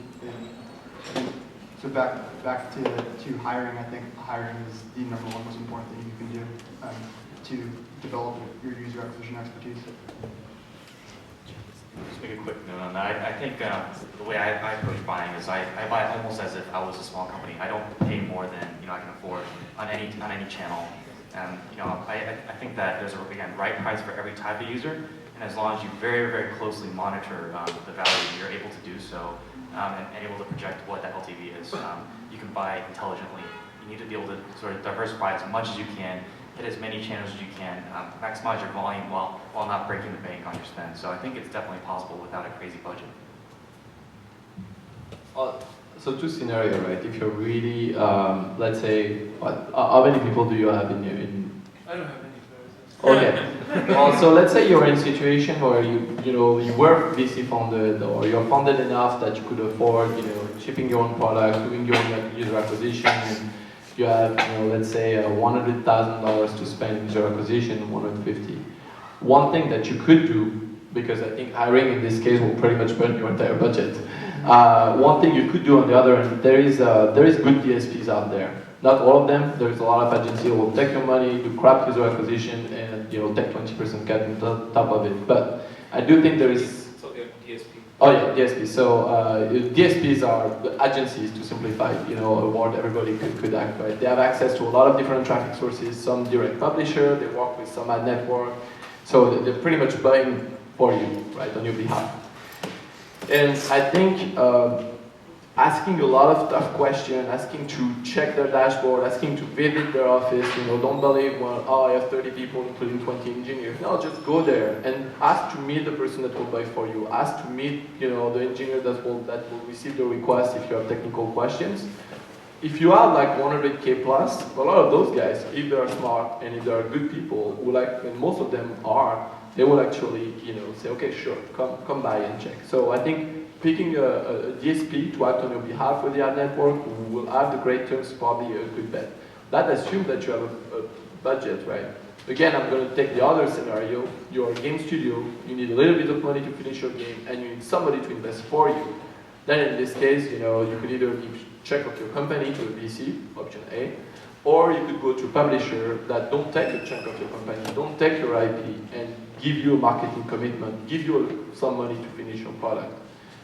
So back to hiring, I think hiring is the number one most important thing you can do to develop your user acquisition expertise. Just make a quick note on that. I think the way I approach buying is I buy almost as if I was a small company. I don't pay more than I can afford on any channel. And I think that there's again right price for every type of user, and as long as you very, very closely monitor the value, you're able to do so and able to project what that LTV is. You can buy intelligently. You need to be able to sort of diversify as much as you can, hit as many channels as you can, maximize your volume while not breaking the bank on your spend. So I think it's definitely possible without a crazy budget. So two scenarios, right? If you're really, let's say, how many people do you have in your? I don't have any. Okay. Well, so let's say you're in a situation where you were VC funded, or you're funded enough that you could afford, shipping your own products, doing your own user acquisition, and you have, let's say, $100,000 to spend in user acquisition, $150,000. One thing that you could do, because I think hiring in this case will pretty much burn your entire budget. One thing you could do on the other end, there is good DSPs out there. Not all of them. There's a lot of agencies who will take your money, do crap user acquisition, and take 20% cut on top of it. But I do think there is. So DSP. Oh yeah, DSP. So DSPs are the agencies, to simplify, a word everybody could act, right? They have access to a lot of different traffic sources, some direct publisher, they work with some ad network. So they're pretty much buying for you, right, on your behalf. And I think asking a lot of tough questions, asking to check their dashboard, asking to visit their office, don't believe, I have 30 people, including 20 engineers. No, just go there and ask to meet the person that will buy for you. Ask to meet, the engineer that will receive the request if you have technical questions. If you have like 100K plus, a lot of those guys, if they are smart and if they are good people, and most of them are, they will actually, say, okay, sure, come by and check. So I think picking a DSP to act on your behalf with the ad network who will have the great terms is probably a good bet. That assumes that you have a budget, right? Again, I'm going to take the other scenario. You're a game studio, you need a little bit of money to finish your game, and you need somebody to invest for you. Then in this case, you could either give check of your company to a VC, option A, or you could go to a publisher that don't take a chunk of your company, don't take your IP, and give you a marketing commitment, give you some money to finish your product.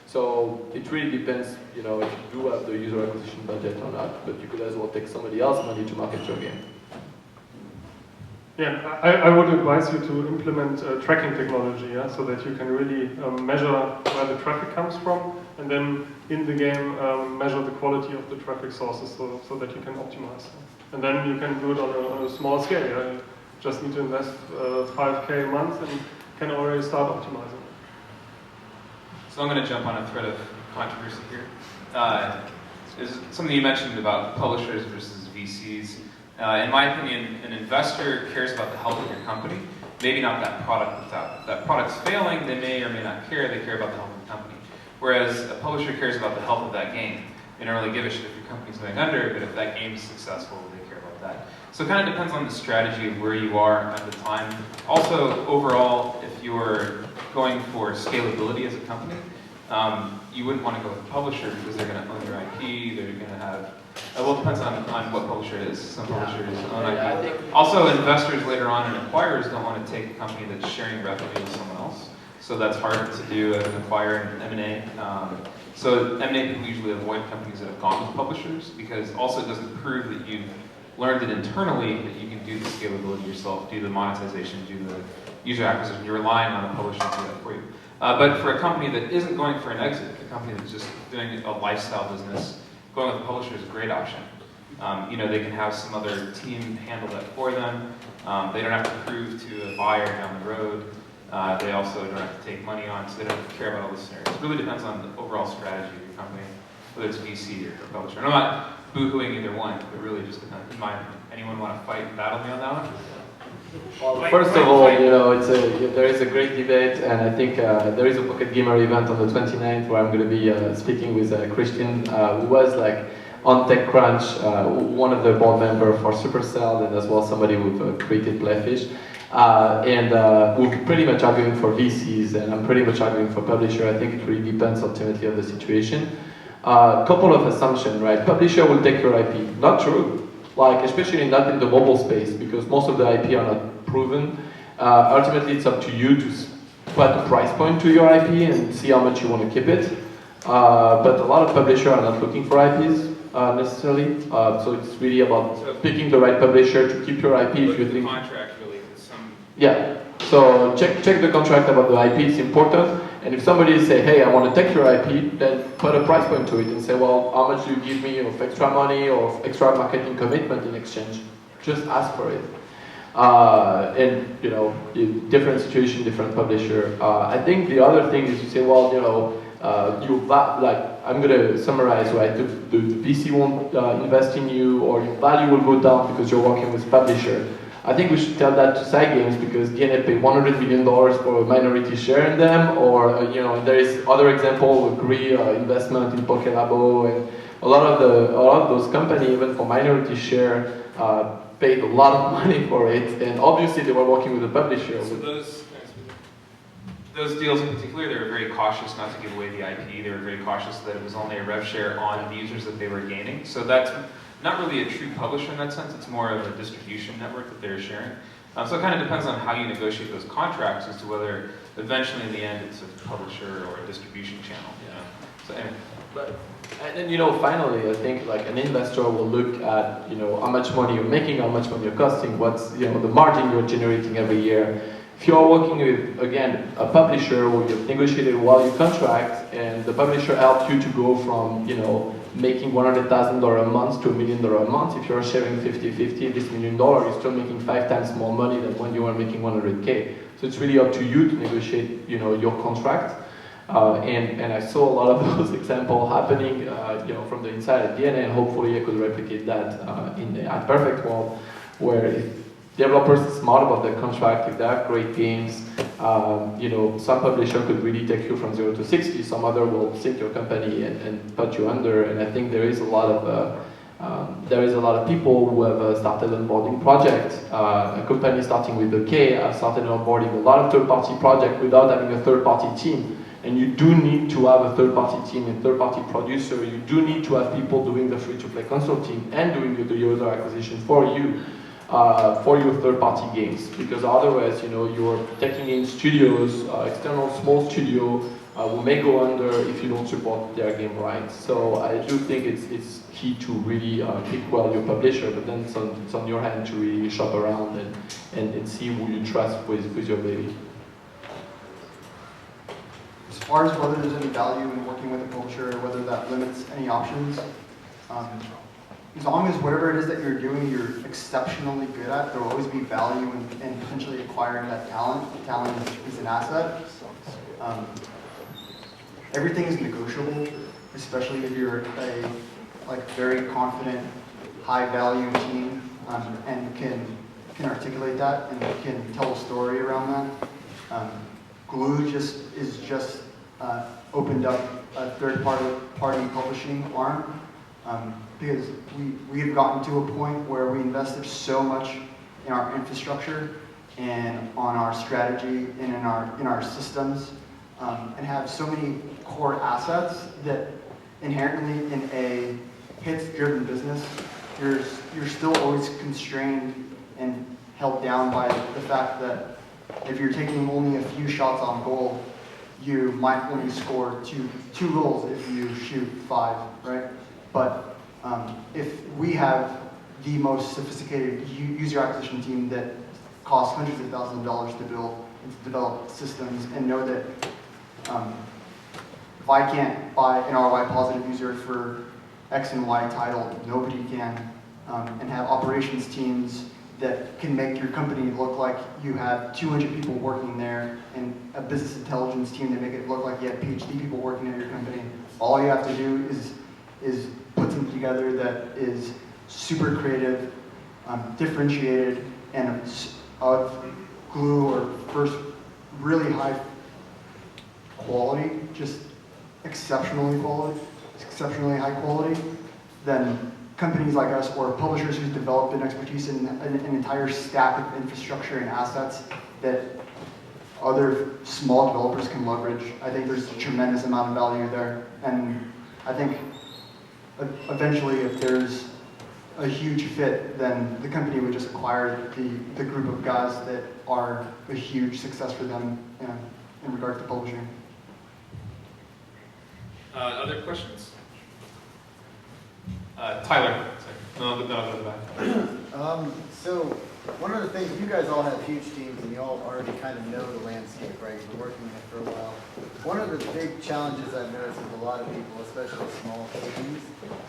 So it really depends, if you do have the user acquisition budget or not, but you could as well take somebody else's money to market your game. Yeah, I would advise you to implement tracking technology, so that you can really measure where the traffic comes from, and then in the game measure the quality of the traffic sources so that you can optimize. And then you can do it on a small scale. You just need to invest $5K a month and can already start optimizing. So I'm going to jump on a thread of controversy here. Is something you mentioned about publishers versus VCs. In my opinion, an investor cares about the health of your company, maybe not that product itself. If that product's failing, they may or may not care. They care about the health of the company. Whereas a publisher cares about the health of that game. They don't really give a shit if your company's going under, but if that game is successful, they care about that. So it kind of depends on the strategy of where you are at the time. Also, overall, if you're going for scalability as a company, you wouldn't want to go with a publisher because they're going to own your IP, they're going to have, well, it depends on what publisher it is. Some publishers own IP. Also, investors later on and acquirers don't want to take a company that's sharing revenue with someone else. So that's hard to do as an acquirer in M&A. So M&A people usually avoid companies that have gone with publishers because also it doesn't prove that you've learned it internally that you can do the scalability yourself, do the monetization, do the user acquisition. You're relying on a publisher to do that for you. But for a company that isn't going for an exit, a company that's just doing a lifestyle business, going with a publisher is a great option. They can have some other team handle that for them. They don't have to prove to a buyer down the road. They also don't have to take money on, so they don't care about all the scenarios. It really depends on the overall strategy of your company, whether it's VC or publisher. And I'm not boo-hooing either one, but really just depends. In my opinion. Anyone want to fight and battle me on that one? Well, first of all, you know, there is a great debate, and I think there is a Pocket Gamer event on the 29th where I'm going to be speaking with Christian, who was like on TechCrunch, one of the board members for Supercell, and as well somebody who created Playfish. And we're pretty much arguing for VCs, and I'm pretty much arguing for publisher. I think it really depends ultimately on the situation. Couple of assumptions, right? Publisher will take your IP. Not true. Like, especially not in the mobile space, because most of the IP are not proven. Ultimately, it's up to you to put a price point to your IP and see how much you want to keep it. But a lot of publishers are not looking for IPs necessarily. So it's really about picking the right publisher to keep your IP if you think. Contract really. Yeah. So check the contract about the IP. It's important. And if somebody say, hey, I want to take your IP, then put a price point to it and say, well, how much do you give me of extra money or of extra marketing commitment in exchange? Just ask for it. And, you know, different situation, different publisher. I think the other thing is you say, well, you know, I'm going to summarize, right? The VC won't invest in you, or your value will go down because you're working with publisher. I think we should tell that to side games, because DNA paid $100 million for a minority share in them, or you know, there is other example, Agree investment in Pokelabo, and a lot of those companies, even for minority share, paid a lot of money for it, and obviously they were working with the publisher. So those deals in particular, they were very cautious not to give away the IP. They were very cautious that it was only a rev share on the users that they were gaining. So that's not really a true publisher in that sense. It's more of a distribution network that they're sharing. So it kind of depends on how you negotiate those contracts as to whether eventually in the end it's a publisher or a distribution channel. You know? So anyway. And then, you know, finally, I think like an investor will look at, you know, how much money you're making, how much money you're costing, what's, you know, the margin you're generating every year. If you're working with, again, a publisher where you've negotiated well your contract, and the publisher helped you to go from, you know, making $100,000 a month to $1 million a month, if you're sharing 50-50, this $1 million, you're still making 5 times more money than when you were making 100K. So it's really up to you to negotiate, you know, your contract. And I saw a lot of those examples happening, you know, from the inside at DNA, and hopefully I could replicate that in the Perfect World, where if developers are smart about their contract, if they have great games, you know, some publisher could really take you from 0 to 60, some other will sink your company and put you under. And I think there is a lot of people who have started onboarding projects. A company starting with a K have started onboarding a lot of third-party projects without having a third-party team. And you do need to have a third-party team and third-party producer. You do need to have people doing the free-to-play consulting and doing the user acquisition for you. For your third-party games, because otherwise, you know, you're taking in studios, external small studio, who may go under if you don't support their game rights. So I do think it's key to really pick well your publisher, but then it's on your hand to really shop around and see who you trust with your baby. As far as whether there's any value in working with a publisher, whether that limits any options, as long as whatever it is that you're doing, you're exceptionally good at, there will always be value in potentially acquiring that talent. Talent is an asset. Everything is negotiable, especially if you're a very confident, high-value team and can articulate that and can tell a story around that. Glu is just opened up a third-party publishing arm. Because we have gotten to a point where we invested so much in our infrastructure and on our strategy and in our systems, and have so many core assets that inherently in a hits-driven business, you're still always constrained and held down by the fact that if you're taking only a few shots on goal, you might only score two goals if you shoot 5, right? But if we have the most sophisticated user acquisition team that costs hundreds of thousands of dollars to build and to develop systems, and know that if I can't buy an ROI positive user for X and Y title, nobody can, and have operations teams that can make your company look like you have 200 people working there and a business intelligence team that make it look like you have PhD people working at your company. All you have to do is put something together that is super creative, differentiated, and of Glu or first really high quality, just exceptionally high quality, then companies like us or publishers who've developed an expertise in an entire stack of infrastructure and assets that other small developers can leverage. I think there's a tremendous amount of value there. And I think eventually if there's a huge fit, then the company would just acquire the group of guys that are a huge success for them in regards to publishing. Other questions? Tyler. Sorry. No, go back. So one of the things, you guys all have huge teams and you all already kind of know the landscape, right? You've been working in it for a while. One of the big challenges I've noticed with a lot of people, especially small teams,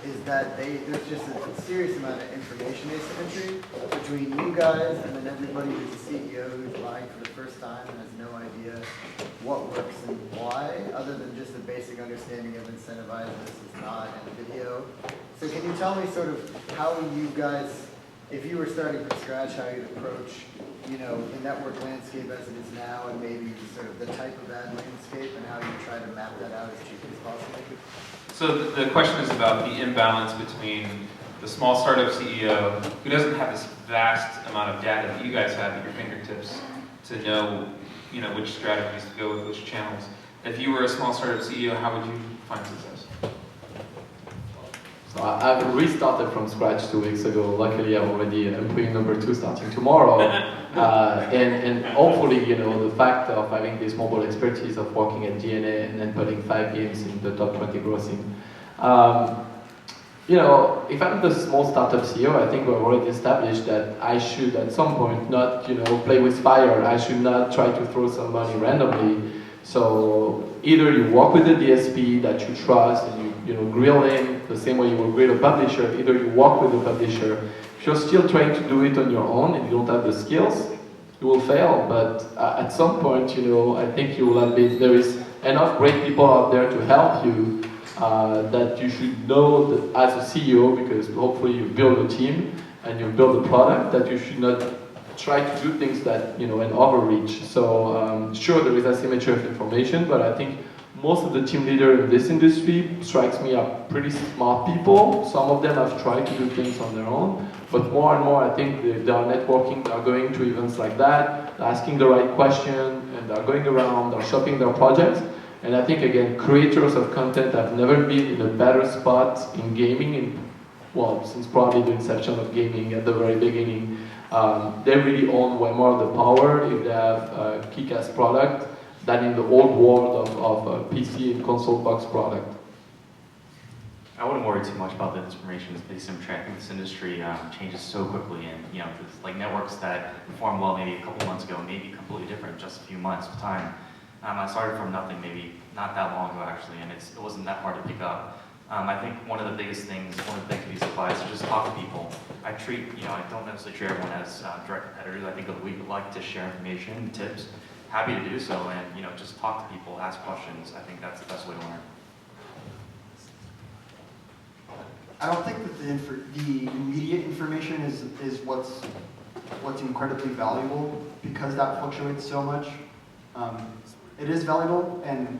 is that there's just a serious amount of information asymmetry between you guys and then everybody who's a CEO who's buying for the first time and has no idea what works and why, other than just a basic understanding of incentivizing this is not in video. So can you tell me sort of how you guys, if you were starting from scratch, how you'd approach, the network landscape as it is now, and maybe sort of the type of ad landscape, and how you try to map that out as cheaply as possible? So the question is about the imbalance between the small startup CEO who doesn't have this vast amount of data that you guys have at your fingertips to know, which strategies to go with, which channels. If you were a small startup CEO, how would you find success? So I've restarted from scratch 2 weeks ago. Luckily, I'm already employee number 2 starting tomorrow. And hopefully, the fact of having this mobile expertise of working at DNA and then putting 5 games in the top 20 grossing. If I'm the small startup CEO, I think we've already established that I should at some point not, play with fire. I should not try to throw some money randomly. So either you work with the DSP that you trust and you grill him the same way you will grill a publisher. Either you work with a publisher. If you're still trying to do it on your own and you don't have the skills, you will fail. But at some point, I think you will admit there is enough great people out there to help you that you should know that as a CEO, because hopefully you build a team and you build a product, that you should not try to do things that, and overreach. So sure, there is asymmetry of information, but I think most of the team leaders in this industry strikes me are pretty smart people. Some of them have tried to do things on their own, but more and more I think they are networking, they are going to events like that, they're asking the right question, and they're going around, they're shopping their projects. And I think, again, creators of content have never been in a better spot in gaming, since probably the inception of gaming at the very beginning. They really own way more of the power if they have a kick-ass product than in the old world of PC and console box product. I wouldn't worry too much about the information asymmetry. I think this industry changes so quickly, and it's like networks that performed well maybe a couple months ago, maybe completely different just a few months of time. I started from nothing maybe not that long ago actually, and it wasn't that hard to pick up. I think one of the biggest things, one of the big pieces of advice is just talk to people. I don't necessarily treat everyone as direct competitors. I think that we like to share information and tips. Happy to do so, and just talk to people, ask questions. I think that's the best way to learn. I don't think that the immediate information is what's incredibly valuable, because that fluctuates so much. It is valuable, and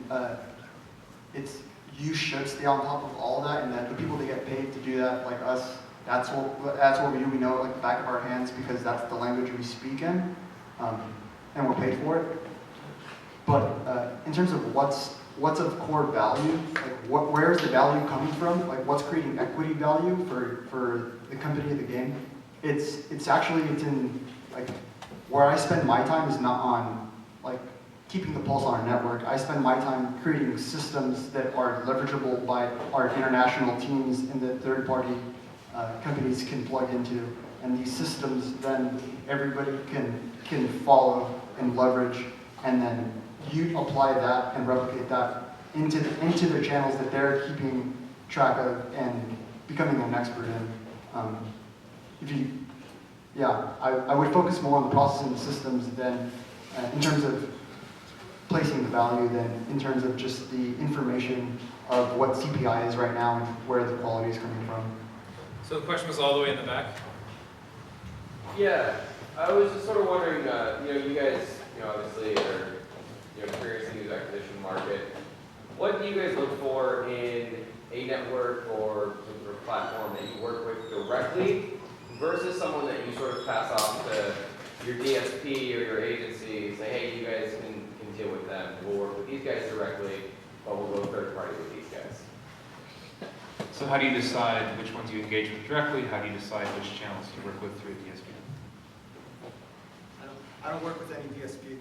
you should stay on top of all that, and that the people that get paid to do that, like us, that's what we do. We know it like the back of our hands because that's the language we speak in, and we're paid for it. But in terms of what's of core value, like where's the value coming from? Like what's creating equity value for the company of the game? It's in like where I spend my time is not on like keeping the pulse on our network. I spend my time creating systems that are leverageable by our international teams and that third-party companies can plug into. And these systems, then everybody can follow and leverage, and then you apply that and replicate that into the channels that they're keeping track of and becoming an expert in. yeah, I would focus more on the process and the systems than in terms of placing the value than in terms of just the information of what CPI is right now and where the quality is coming from. So the question was all the way in the back? Yeah, I was just sort of wondering, you guys, obviously are, experiencing the acquisition market. What do you guys look for in a network or some sort of platform that you work with directly versus someone that you sort of pass off to your DSP or your agency, say, hey, you guys can deal with them. We'll work with these guys directly, but we'll go third party with these guys. So how do you decide which ones you engage with directly? How do you decide which channels you work with through a DSP? I don't work with any DSP.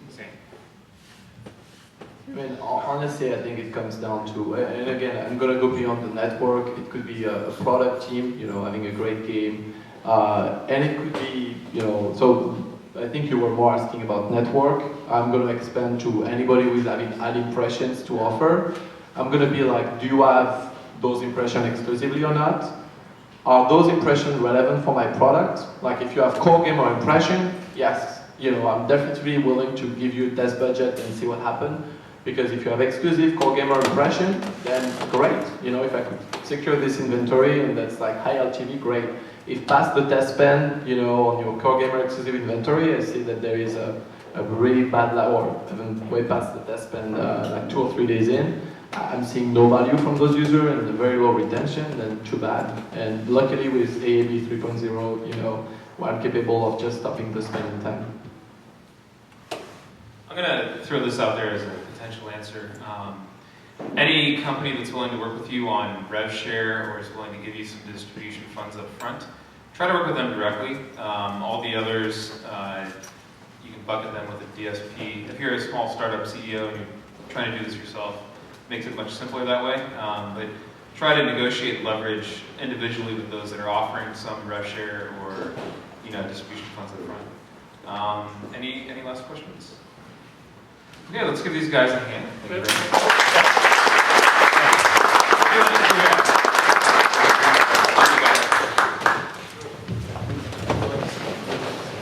Same. I mean, honestly, I think it comes down to, and again, I'm going to go beyond the network. It could be a product team, having a great game. And it could be, so I think you were more asking about network. I'm going to expand to anybody who is having ad impressions to offer. I'm going to be like, do you have those impressions exclusively or not? Are those impressions relevant for my product? Like if you have core gamer impression, yes, I'm definitely willing to give you a test budget and see what happens. Because if you have exclusive core gamer impression, then great. If I could secure this inventory and that's like high LTV, great. If past the test spend, on your core gamer exclusive inventory, I see that there is a really bad, or even way past the test spend, like 2 or 3 days in, I'm seeing no value from those users and a very low retention, then too bad. And luckily with AAB 3.0, we're capable of just stopping the spend in time. I'm going to throw this out there as a potential answer. Any company that's willing to work with you on rev share or is willing to give you some distribution funds up front, try to work with them directly. All the others, you can bucket them with a DSP. If you're a small startup CEO and you're trying to do this yourself, it makes it much simpler that way. But try to negotiate leverage individually with those that are offering some rev share or distribution funds up front. Any last questions? Okay, let's give these guys a hand. Thank you very much.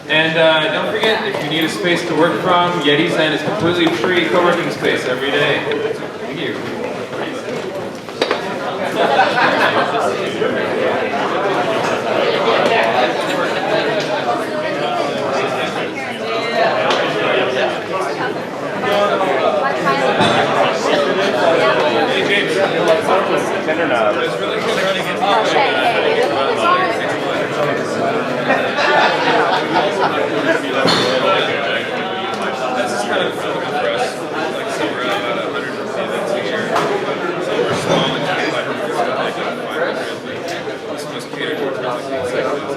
And don't forget, if you need a space to work from, YetiZen is completely free co-working space every day. Thank you. This is kind of typical for us, like somewhere around about 150 events a year. So we're small and kind of like stuff like 500. This was catered to executives.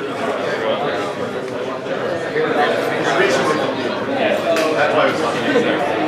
That's why I was talking to you.